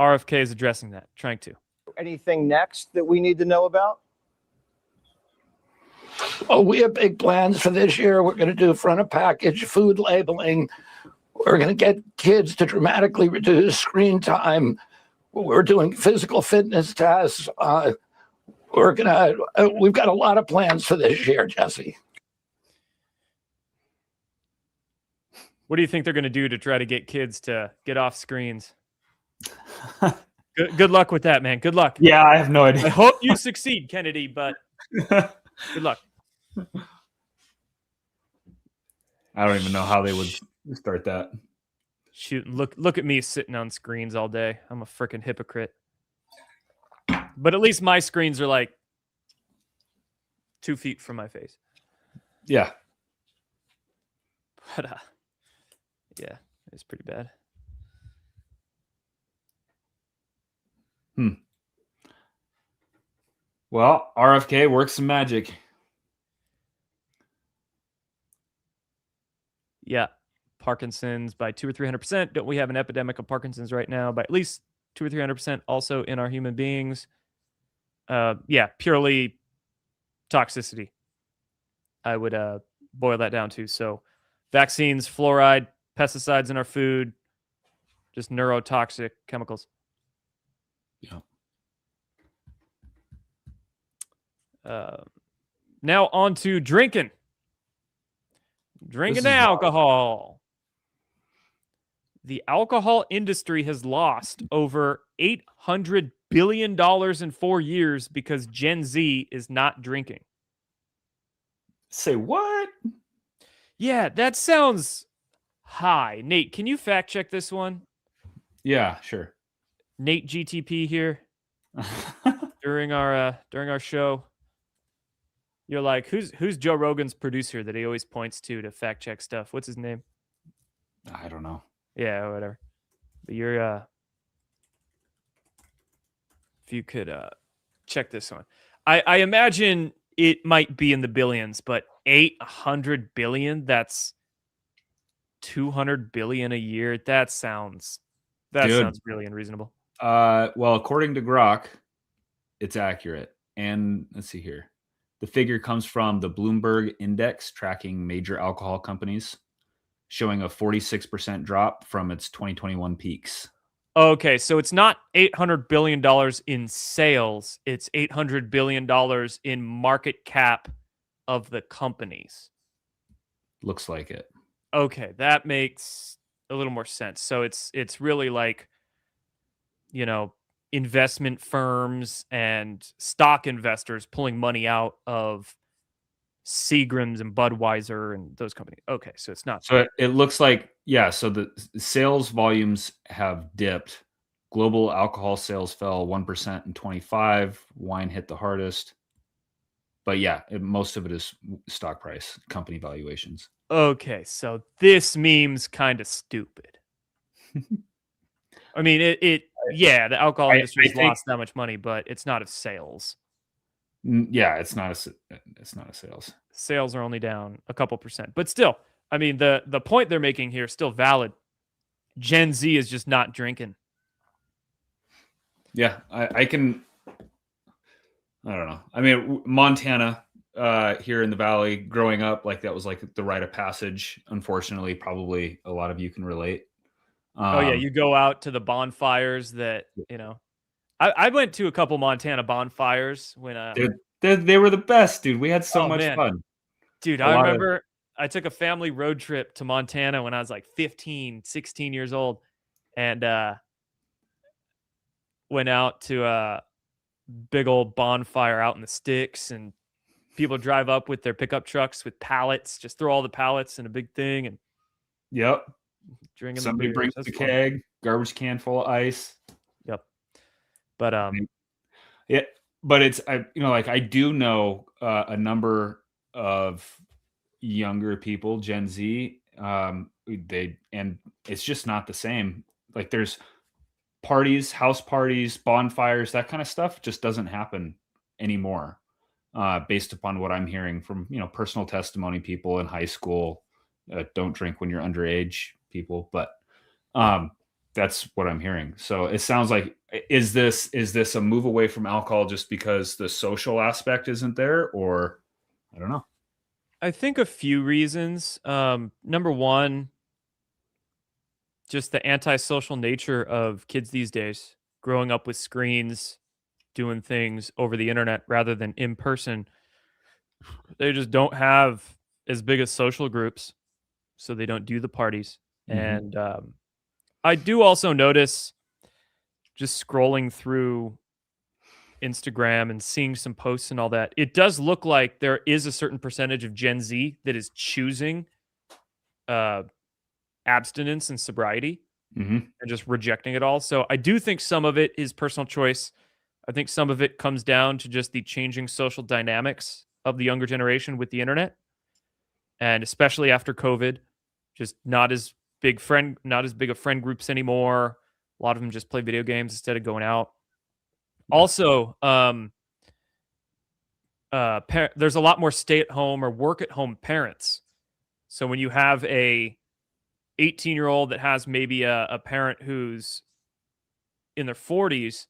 RFK is addressing that, trying to. Anything next that we need to know about? Oh, we have big plans for this year. We're going to do front of package food labeling. We're going to get kids to dramatically reduce screen time. We're doing physical fitness tests. We've got a lot of plans for this year, Jesse. What do you think they're going to do to try to get kids to get off screens? Good luck with that, man. Good luck. Yeah, I have no idea. I hope you succeed, Kennedy, but good luck. I don't even know how they would start that. Shoot, look at me sitting on screens all day. I'm a freaking hypocrite. But at least my screens are like 2 feet from my face. Yeah. But yeah, it's pretty bad. Well, RFK works some magic. Yeah. Parkinson's by 200 or 300%. Don't we have an epidemic of Parkinson's right now by at least 200 or 300% also in our human beings? Yeah, purely toxicity. I would boil that down to. So vaccines, fluoride, pesticides in our food, just neurotoxic chemicals. Yeah. Now on to drinking. Drinking alcohol. The alcohol industry has lost over $800 billion in 4 years because Gen Z is not drinking. Say what? Yeah, that sounds high. Nate, can you fact check this one? Yeah, sure. Nate GTP here during our show. You're like, who's Joe Rogan's producer that he always points to fact check stuff? What's his name? I don't know. Yeah, whatever. But you're if you could check this one. I imagine it might be in the billions, but 800 billion, that's 200 billion a year. That sounds really unreasonable. Well, according to Grok, it's accurate. And let's see here. The figure comes from the Bloomberg Index tracking major alcohol companies, showing a 46% drop from its 2021 peaks. Okay, so it's not $800 billion in sales. It's $800 billion in market cap of the companies. Looks like it. Okay, that makes a little more sense. So it's really like, investment firms and stock investors pulling money out of Seagram's and Budweiser and those companies. Okay, so it's not. So it looks like, yeah, so the sales volumes have dipped. Global alcohol sales fell 1% in 25. Wine hit the hardest. But yeah, most of it is stock price, company valuations. Okay, so this meme's kind of stupid. I mean, the alcohol industry has lost that much money, but it's not of sales. Yeah, it's not a sales. Sales are only down a couple percent, but still, I mean, the point they're making here is still valid. Gen Z is just not drinking. Yeah, I don't know. I mean, Montana, here in the Valley, growing up, like that was like the rite of passage. Unfortunately, probably a lot of you can relate. Oh yeah, you go out to the bonfires that, I went to a couple Montana bonfires when they were the best, dude. We had so much fun. Dude, I remember I took a family road trip to Montana when I was like 15, 16 years old, and went out to a big old bonfire out in the sticks, and people drive up with their pickup trucks with pallets, just throw all the pallets in a big thing, and yep. Drinking. Somebody brings the keg, garbage can full of ice. Yep. But yeah, but it's I do know a number of younger people, Gen Z. And it's just not the same. Like there's parties, house parties, bonfires, that kind of stuff just doesn't happen anymore. Based upon what I'm hearing from personal testimony, people in high school don't drink when you're underage. People, but that's what I'm hearing. So it sounds like is this a move away from alcohol just because the social aspect isn't there, or I don't know. I think a few reasons. Number one, just the antisocial nature of kids these days, growing up with screens, doing things over the internet rather than in person. They just don't have as big as social groups, so they don't do the parties. And I do also notice, just scrolling through Instagram and seeing some posts and all that, it does look like there is a certain percentage of Gen Z that is choosing abstinence and sobriety and just rejecting it all. So I do think some of it is personal choice. I think some of it comes down to just the changing social dynamics of the younger generation with the internet, and especially after COVID, just not as big of friend groups anymore. A lot of them just play video games instead of going out. Also, there's a lot more stay-at-home or work-at-home parents. So when you have a 18-year-old that has maybe a parent who's in their 40s,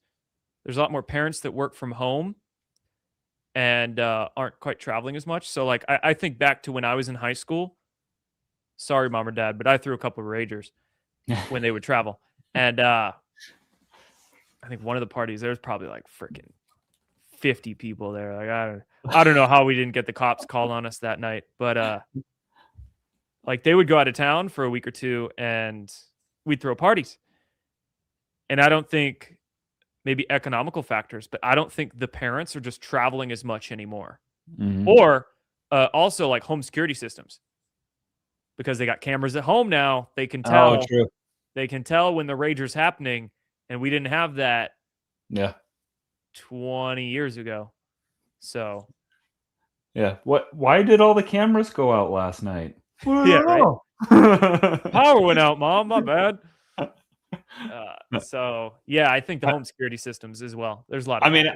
there's a lot more parents that work from home and aren't quite traveling as much. So like I think back to when I was in high school. Sorry, mom or dad, but I threw a couple of ragers when they would travel. And I think one of the parties, there was probably like freaking 50 people there. Like I don't know how we didn't get the cops called on us that night, but like they would go out of town for a week or two and we'd throw parties. And I don't think, maybe economical factors, but I don't think the parents are just traveling as much anymore. Or also like home security systems, because they got cameras at home now. They can tell. Oh, true. They can tell when the rager's happening, and we didn't have that. Yeah. 20 years ago. So. Yeah. Why did all the cameras go out last night? Yeah, right. Power went out, Mom. My bad. So yeah, I think the home security systems as well. There's a lot. I mean,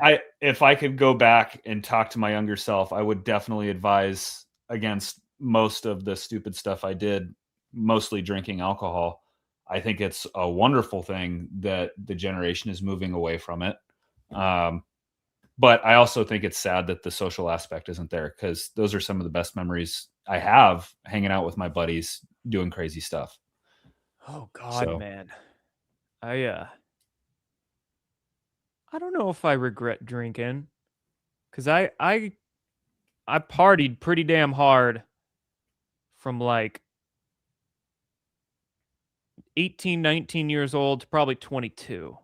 if I could go back and talk to my younger self, I would definitely advise against most of the stupid stuff I did, mostly drinking alcohol. I think it's a wonderful thing that the generation is moving away from it. But I also think it's sad that the social aspect isn't there, because those are some of the best memories I have hanging out with my buddies doing crazy stuff. Oh God, man. I don't know if I regret drinking, because I partied pretty damn hard from like 18, 19 years old to probably 22.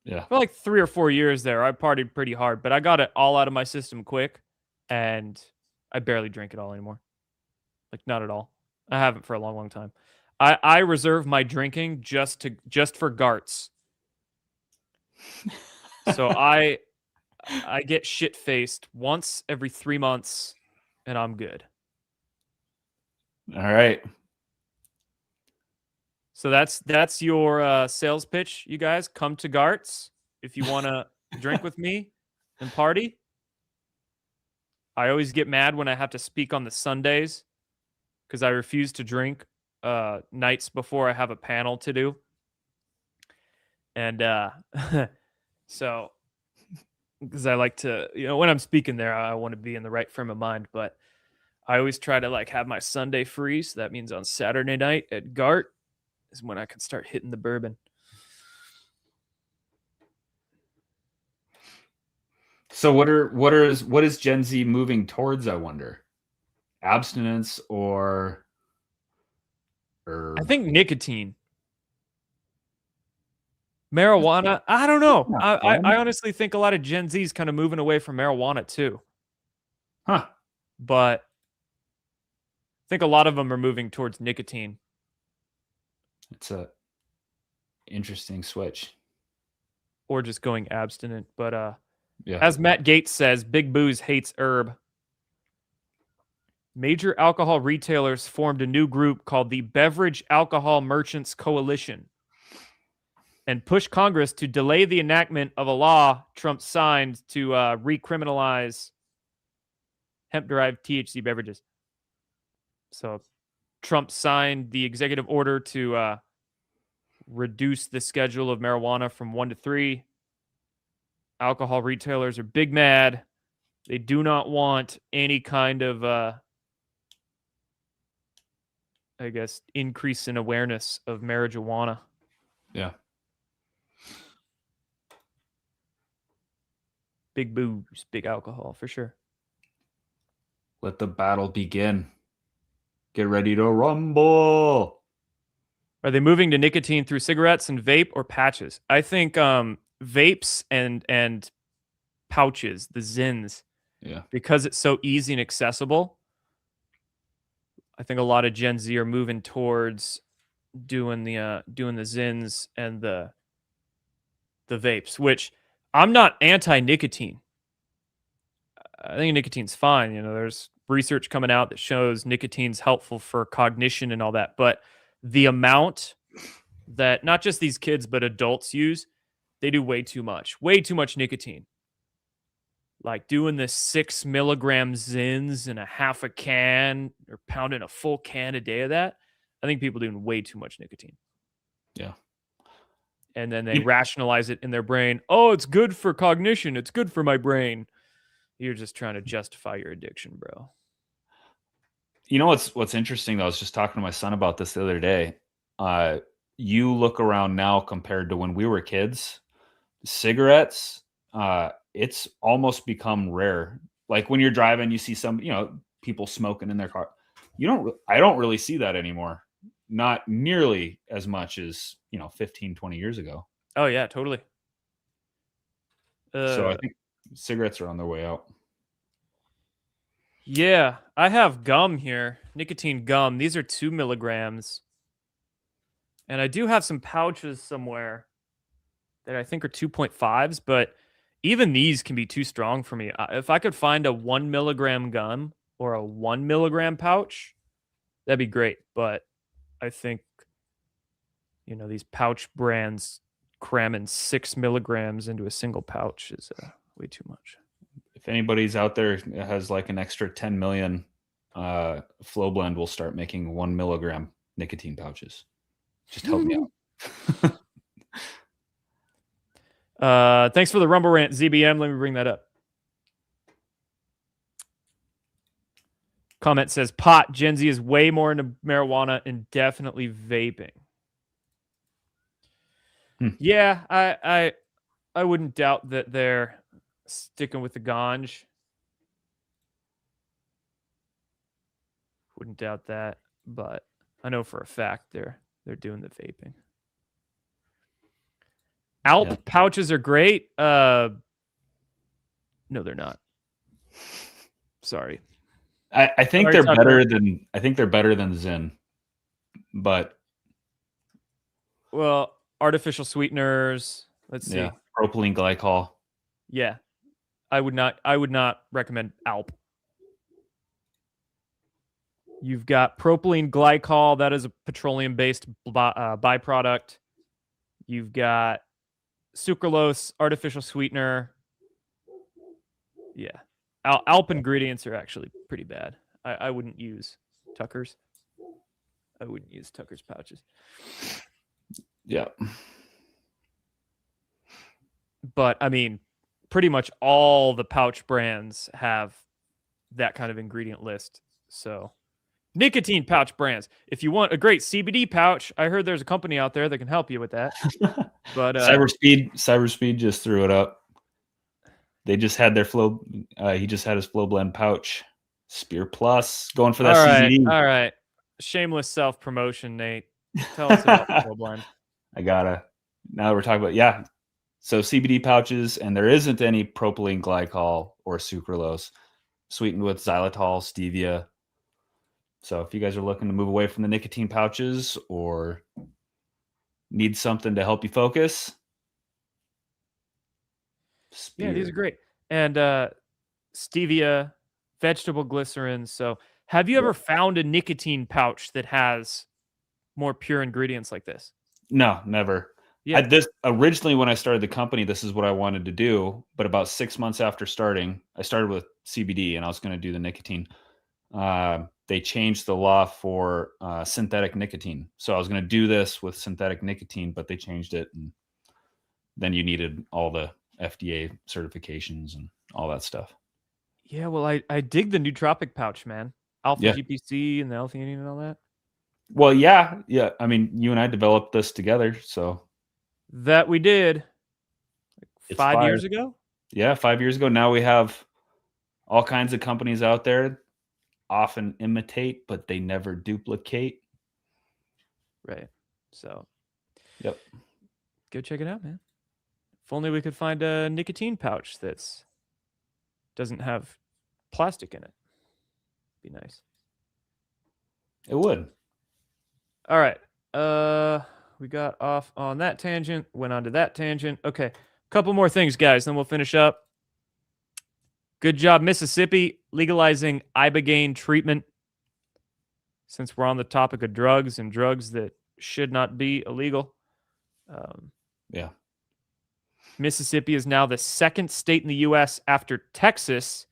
Yeah. For like 3 or 4 years there, I partied pretty hard, but I got it all out of my system quick, and I barely drink at all anymore. Like, not at all. I haven't for a long, long time. I reserve my drinking just for Garts. So I get shit-faced once every 3 months, and I'm good. All right. So that's your sales pitch, you guys. Come to Garts if you want to drink with me and party. I always get mad when I have to speak on the Sundays, because I refuse to drink nights before I have a panel to do. And so, because I like to, when I'm speaking there, I want to be in the right frame of mind, but I always try to like have my Sunday free. So that means on Saturday night at Gart is when I can start hitting the bourbon. So what is Gen Z moving towards, I wonder? Abstinence or I think nicotine. Marijuana, I don't know. I honestly think a lot of Gen Z is kind of moving away from marijuana too. Huh. But I think a lot of them are moving towards nicotine. It's a interesting switch. Or just going abstinent. But yeah. As Matt Gates says, Big Booze hates herb. Major alcohol retailers formed a new group called the Beverage Alcohol Merchants Coalition and pushed Congress to delay the enactment of a law Trump signed to recriminalize hemp-derived THC beverages. So Trump signed the executive order to reduce the schedule of marijuana from 1 to 3. Alcohol retailers are big mad. They do not want any kind of, I guess, increase in awareness of marijuana. Yeah. Big booze, big alcohol, for sure. Let the battle begin. Get ready to rumble. Are they moving to nicotine through cigarettes and vape or patches? I think vapes and pouches, the Zins, Yeah. because it's so easy and accessible. I think a lot of Gen Z are moving towards doing the Zins and the vapes, which I'm not anti-nicotine. I think nicotine's fine. You know, there's research coming out that shows nicotine's helpful for cognition and all that, but the amount that not just these kids but adults use, they do way too much nicotine. Like doing the 6 milligram Zins in a half a can or pounding a full can a day of that. I think people are doing way too much nicotine. Yeah. And then they rationalize it in their brain. Oh, it's good for cognition. It's good for my brain. You're just trying to justify your addiction, bro. You know what's interesting though? I was just talking to my son about this the other day. You look around now compared to when we were kids, cigarettes, it's almost become rare. Like when you're driving, you see some, people smoking in their car. I don't really see that anymore. Not nearly as much as, 15, 20 years ago. Oh yeah, totally. So I think cigarettes are on their way out. Yeah, I have gum here, nicotine gum. These are 2 milligrams. And I do have some pouches somewhere that I think are 2.5s, but even these can be too strong for me. If I could find a 1 milligram gum or a 1 milligram pouch, that'd be great. But I think, these pouch brands cramming 6 milligrams into a single pouch is way too much. If anybody's out there that has like an extra 10 million, Flow Blend will start making 1 milligram nicotine pouches. Just help me out. Thanks for the Rumble rant, ZBM. Let me bring that up. Comment says, pot, Gen Z is way more into marijuana and definitely vaping. Yeah, I wouldn't doubt that they're sticking with the ganj. Wouldn't doubt that, but I know for a fact they're doing the vaping. Alp pouches are great. No, they're not. Sorry. I think they're better than Zyn, but artificial sweeteners. Let's see. Propylene glycol. Yeah. I would not recommend Alp. You've got propylene glycol. That is a petroleum-based byproduct. You've got sucralose, artificial sweetener. Yeah. Alp ingredients are actually pretty bad. I wouldn't use Tucker's. I wouldn't use Tucker's pouches. Yeah. But, I mean, pretty much all the pouch brands have that kind of ingredient list. So, nicotine pouch brands. If you want a great CBD pouch, I heard there's a company out there that can help you with that. But Cyberspeed just threw it up. They just had their Flow. He just had his Flow Blend pouch. Spear Plus going for that CBD. All right. Shameless self promotion, Nate. Tell us about Flow Blend. Now that we're talking about so CBD pouches, and there isn't any propylene glycol or sucralose, sweetened with xylitol, stevia. So if you guys are looking to move away from the nicotine pouches or need something to help you focus, Spear. Yeah, these are great. And stevia, vegetable glycerin. So have you ever found a nicotine pouch that has more pure ingredients like this? No, never. Yeah. Originally when I started the company, this is what I wanted to do. But about 6 months after starting, I started with CBD and I was going to do the nicotine. They changed the law for synthetic nicotine. So I was going to do this with synthetic nicotine, but they changed it. And then you needed all the FDA certifications and all that stuff. Yeah, well, I dig the nootropic pouch, man. Alpha Yeah. GPC and the L-theanine and all that. Well, yeah. I mean, you and I developed this together, so That we did it's 5 years ago. Yeah, 5 years ago. Now we have all kinds of companies out there, often imitate, but they never duplicate. Right. So, Yep. go check it out, man. If only we could find a nicotine pouch that's doesn't have plastic in it. Be nice. It would. All right. We got off on that tangent, went on to that tangent. Okay. Couple more things, guys, then we'll finish up. Good job, Mississippi, legalizing ibogaine treatment. Since we're on the topic of drugs and drugs that should not be illegal. Yeah. Mississippi is now the second state in the U.S. after Texas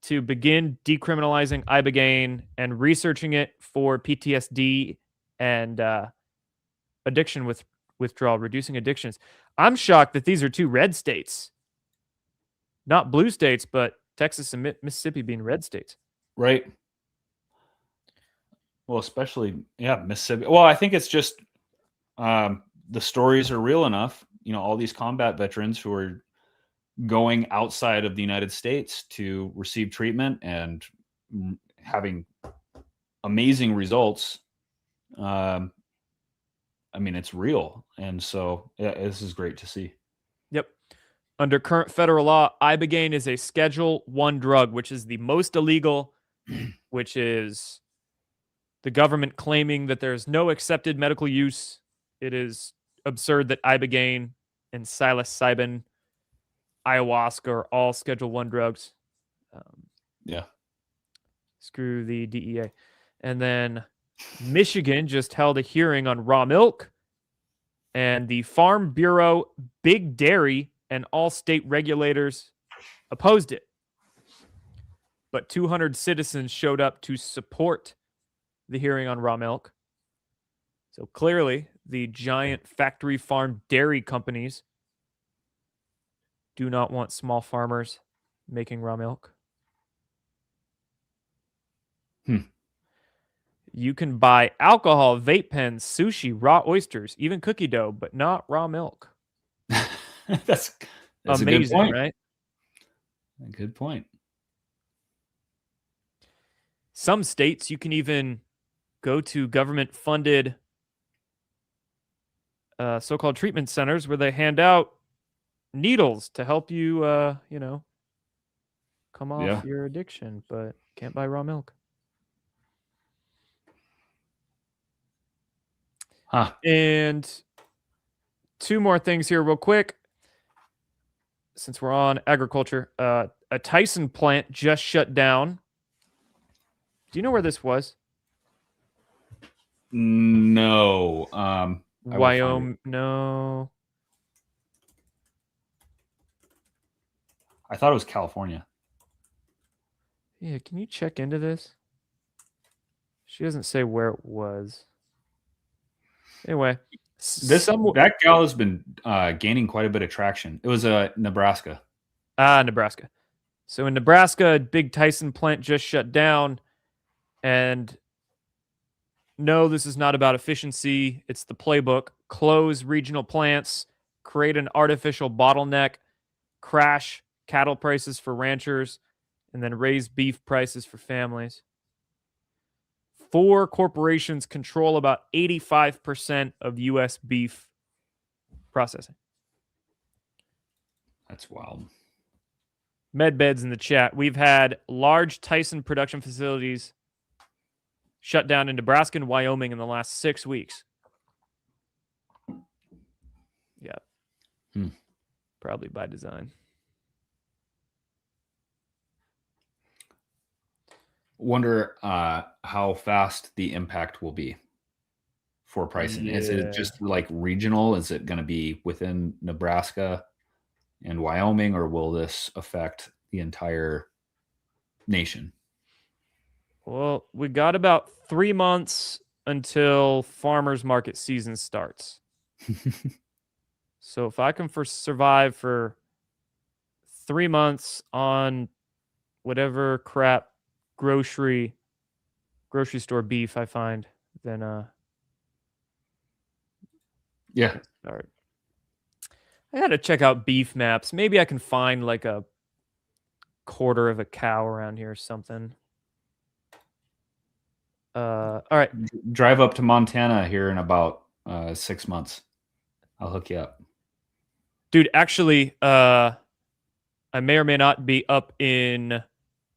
to begin decriminalizing ibogaine and researching it for PTSD and addiction withdrawal, reducing addictions. I'm shocked that these are two red states. Not blue states, but Texas and Mississippi being red states. Right. Well, especially, Mississippi. Well, I think it's just the stories are real enough. You know, all these combat veterans who are going outside of the United States to receive treatment and having amazing results. I mean, it's real. And so this is great to see. Yep. Under current federal law, ibogaine is a Schedule 1 drug, which is the most illegal, which is the government claiming that there's no accepted medical use. It is absurd that ibogaine and psilocybin, ayahuasca are all Schedule 1 drugs. Yeah. Screw the DEA. And then Michigan just held a hearing on raw milk, and the Farm Bureau, Big Dairy, and all state regulators opposed it. But 200 citizens showed up to support the hearing on raw milk. So clearly, the giant factory farm dairy companies do not want small farmers making raw milk. You can buy alcohol, vape pens, sushi, raw oysters, even cookie dough, but not raw milk. That's amazing, a good point. right? A good point. Some states, you can even go to government-funded so-called treatment centers where they hand out needles to help you, come off your addiction, but can't buy raw milk. And two more things here real quick. Since we're on agriculture, a Tyson plant just shut down. Do you know where this was? No. Wyoming. No. I thought it was California. Yeah, can you check into this? She doesn't say where it was. Anyway, that gal has been gaining quite a bit of traction. It was Nebraska. Nebraska. So in Nebraska, a big Tyson plant just shut down. And no, this is not about efficiency. It's the playbook. Close regional plants, create an artificial bottleneck, crash cattle prices for ranchers, and then raise beef prices for families. 4 corporations control about 85% of U.S. beef processing. That's wild. Medbeds in the chat. We've had large Tyson production facilities shut down in Nebraska and Wyoming in the last 6 weeks. Yeah. Probably by design. Wonder how fast the impact will be for pricing. Is it just like regional? Is it going to be within Nebraska and Wyoming, or will this affect the entire nation? Well, we got about 3 months until farmers market season starts. So if I can survive for 3 months on whatever crap grocery store beef I find, then Yeah. start. I gotta check out beef maps. Maybe I can find like a quarter of a cow around here or something. All right. Drive up to Montana here in about 6 months. I'll hook you up. Dude, actually, I may or may not be up in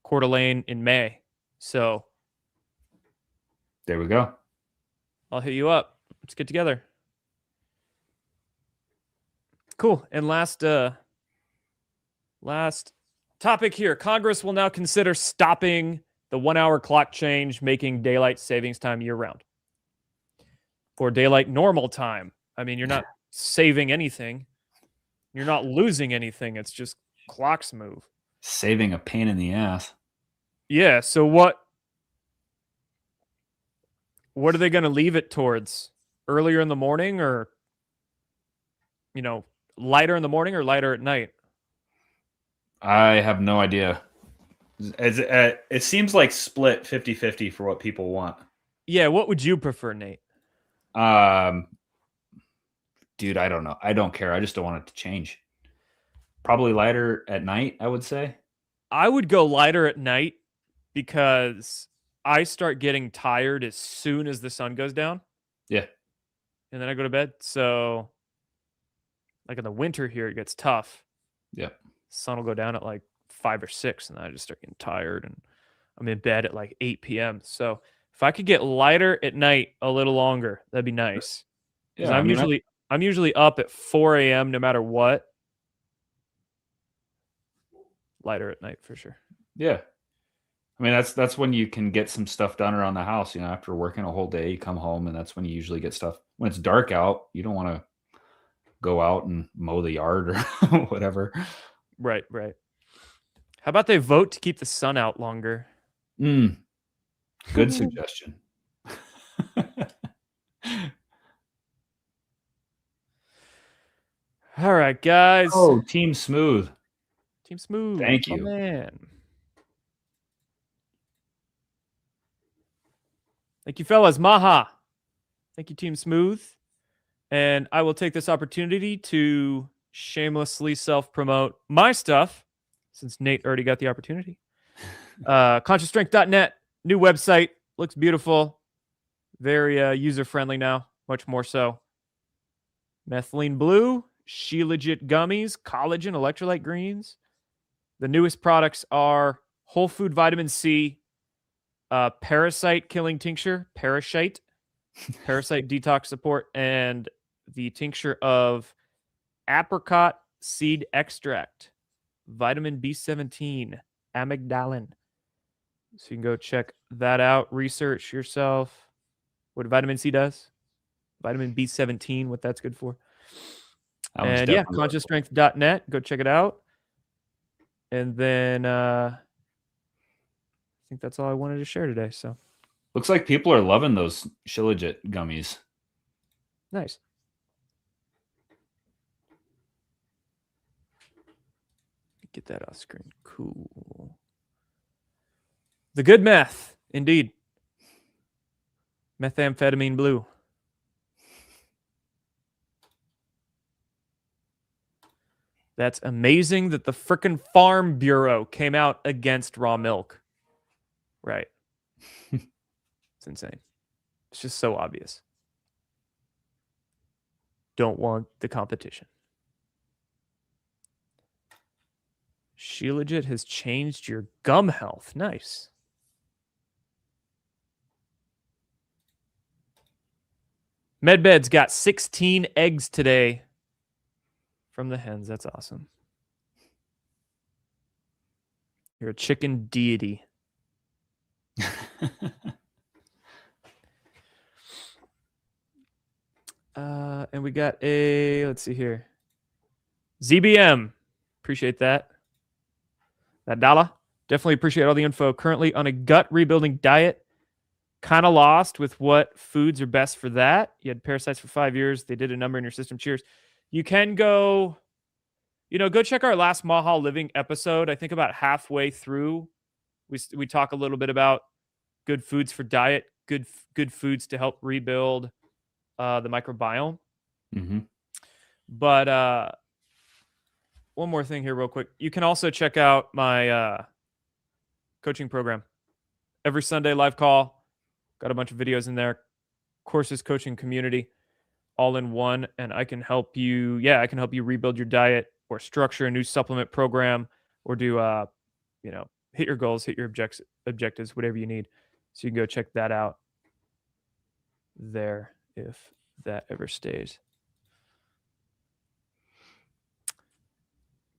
Coeur d'Alene in May. So there we go. I'll hit you up. Let's get together. Cool. And last topic here. Congress will now consider stopping the 1 hour clock change, making daylight savings time year round. For daylight normal time. I mean, you're not saving anything. You're not losing anything. It's just clocks move. Saving a pain in the ass. Yeah. So what are they going to leave it towards? Earlier in the morning, or, lighter in the morning or lighter at night? I have no idea. It seems like split 50-50 for what people want. Yeah. What would you prefer, Nate? Dude, I don't know. I don't care. I just don't want it to change. Probably lighter at night, I would say. I would go lighter at night because I start getting tired as soon as the sun goes down. Yeah. And then I go to bed. So, like in the winter here, it gets tough. Yeah. Sun will go down at like 5 or 6, and then I just start getting tired, and I'm in bed at like 8 p.m. So if I could get lighter at night a little longer, that'd be nice. Because Yeah, I'm usually up at 4 a.m. no matter what. Lighter at night for sure. Yeah. I mean, that's when you can get some stuff done around the house. After working a whole day, you come home, and that's when you usually get stuff. When it's dark out, you don't want to go out and mow the yard or whatever. Right. How about they vote to keep the sun out longer? Good suggestion. All right, guys. Oh, Team Smooth. Team Smooth. Thank my you. man. Thank you, fellas. Maha. Thank you, Team Smooth. And I will take this opportunity to shamelessly self-promote my stuff, since Nate already got the opportunity. ConsciousStrength.net, new website. Looks beautiful. Very user-friendly now, much more so. Methylene Blue, Shilajit Gummies, Collagen, Electrolyte Greens. The newest products are Whole Food Vitamin C, Parasite Killing Tincture, Parasite Detox Support, and the tincture of Apricot Seed Extract, Vitamin B17, Amygdalin. So you can go check that out, research yourself what vitamin C does, vitamin B17, what that's good for. And yeah, ConsciousStrength.net, go check it out. And then I think that's all I wanted to share today. So Looks like people are loving those Shilajit gummies. nice. Get that off screen. Cool. The good meth, indeed. Methamphetamine blue. That's amazing that the frickin' Farm Bureau came out against raw milk. Right. It's insane. It's just so obvious. Don't want the competition. Shilajit has changed your gum health. Nice. Medbed's got 16 eggs today from the hens. That's awesome. You're a chicken deity. And we got let's see here. ZBM. Appreciate that. That dollar. Definitely appreciate all the info. Currently on a gut rebuilding diet. Kind of lost with what foods are best for that. You had parasites for 5 years. They did a number in your system. Cheers. You can go, go check our last MAHA Living episode. I think about halfway through We talk a little bit about good foods for diet, good foods to help rebuild the microbiome. Mm-hmm. But one more thing here real quick. You can also check out my coaching program. Every Sunday live call. Got a bunch of videos in there. Courses, coaching, community, all in one. And I can help you. Yeah, I can help you rebuild your diet or structure a new supplement program or do, hit your goals, hit your objectives, whatever you need. So you can go check that out there if that ever stays.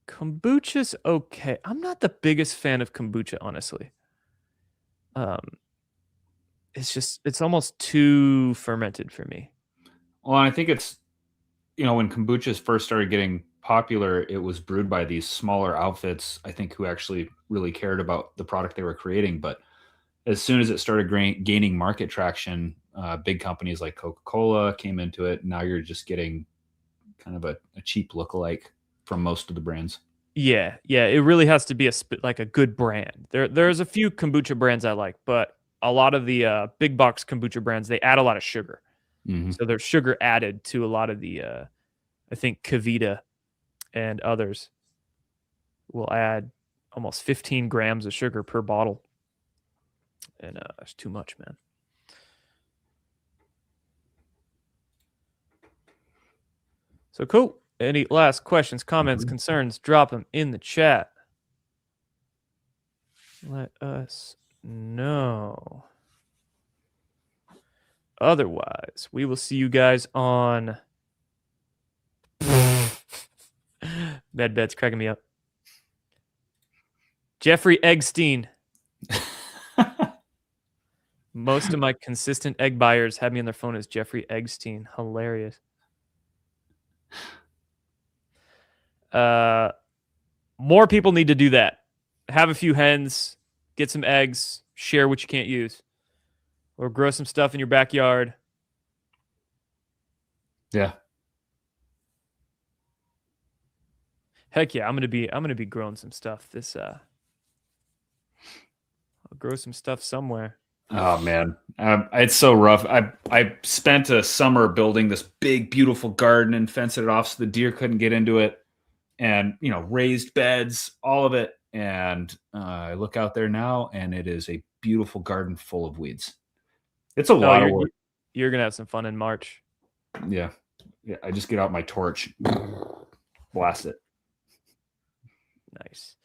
Kombucha's okay. I'm not the biggest fan of kombucha, honestly. It's almost too fermented for me. Well, I think it's, when kombuchas first started getting popular, it was brewed by these smaller outfits, I think, who actually really cared about the product they were creating. But as soon as it started gaining market traction, big companies like Coca-Cola came into it. Now you're just getting kind of a cheap lookalike from most of the brands. Yeah, it really has to be a good brand. There's a few kombucha brands I like, but a lot of the big box kombucha brands, they add a lot of sugar. Mm-hmm. So there's sugar added to a lot of the, I think Kavita and others will add almost 15 grams of sugar per bottle. And it's too much, man. So cool. Any last questions, comments, concerns, drop them in the chat. Let us know. Otherwise, we will see you guys on Bed's cracking me up. Jeffrey Eggstein. Most of my consistent egg buyers have me on their phone as Jeffrey Eggstein. Hilarious. More people need to do that. Have a few hens, get some eggs, share what you can't use, or grow some stuff in your backyard. Yeah. Heck yeah, I'm gonna be growing some stuff. I'll grow some stuff somewhere. Oh man, it's so rough. I spent a summer building this big, beautiful garden and fenced it off so the deer couldn't get into it, and raised beds, all of it. And I look out there now, and it is a beautiful garden full of weeds. It's a lot of work. You're gonna have some fun in March. Yeah. I just get out my torch, blast it. Nice.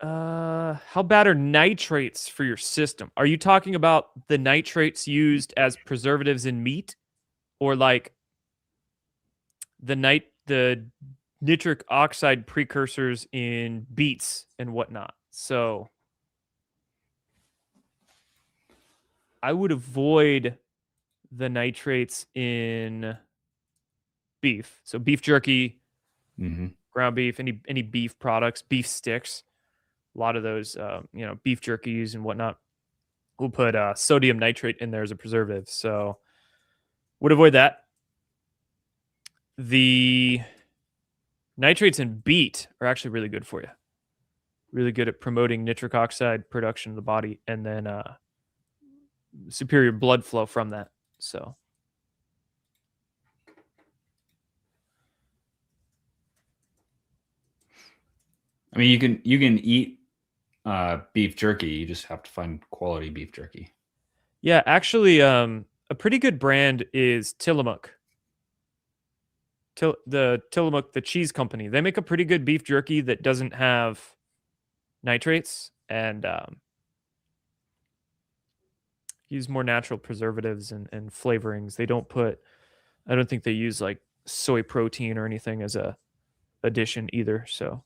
How bad are nitrates for your system? Are you talking about the nitrates used as preservatives in meat, or like the nitric oxide precursors in beets and whatnot? So I would avoid the nitrates in beef. So beef jerky, ground beef, any beef products, beef sticks. A lot of those, beef jerkies and whatnot, we'll put sodium nitrate in there as a preservative. So would avoid that. The nitrates in beet are actually really good for you. Really good at promoting nitric oxide production in the body, and then superior blood flow from that. So I mean, you can eat beef jerky. You just have to find quality beef jerky. yeah, actually, a pretty good brand is Tillamook. The Tillamook, the cheese company, they make a pretty good beef jerky that doesn't have nitrates and use more natural preservatives and flavorings. They don't I don't think they use like soy protein or anything as a addition either. So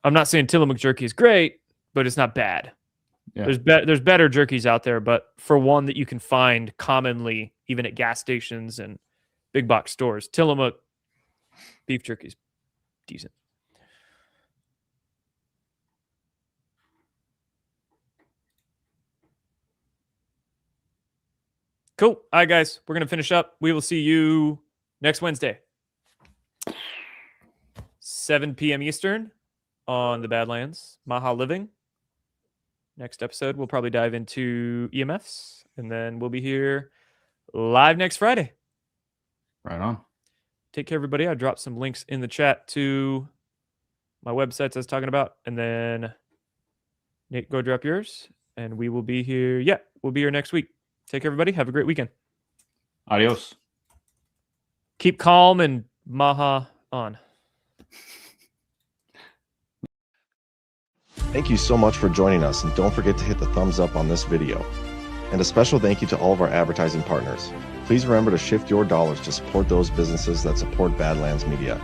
I'm not saying Tillamook jerky is great, but it's not bad. Yeah. There's better jerkies out there, but for one that you can find commonly, even at gas stations and big box stores, Tillamook beef jerky is decent. Cool. All right, guys, we're going to finish up. We will see you next Wednesday, 7 p.m. Eastern. on the Badlands, MAHA Living. Next episode, we'll probably dive into EMFs, and then we'll be here live next Friday. Right on. Take care, everybody. I dropped some links in the chat to my websites I was talking about, and then Nate, go drop yours, and we will be here. Yeah, we'll be here next week. Take care, everybody. Have a great weekend. Adios. Keep calm and MAHA on. Thank you so much for joining us, and don't forget to hit the thumbs up on this video. And a special thank you to all of our advertising partners. Please remember to shift your dollars to support those businesses that support Badlands Media.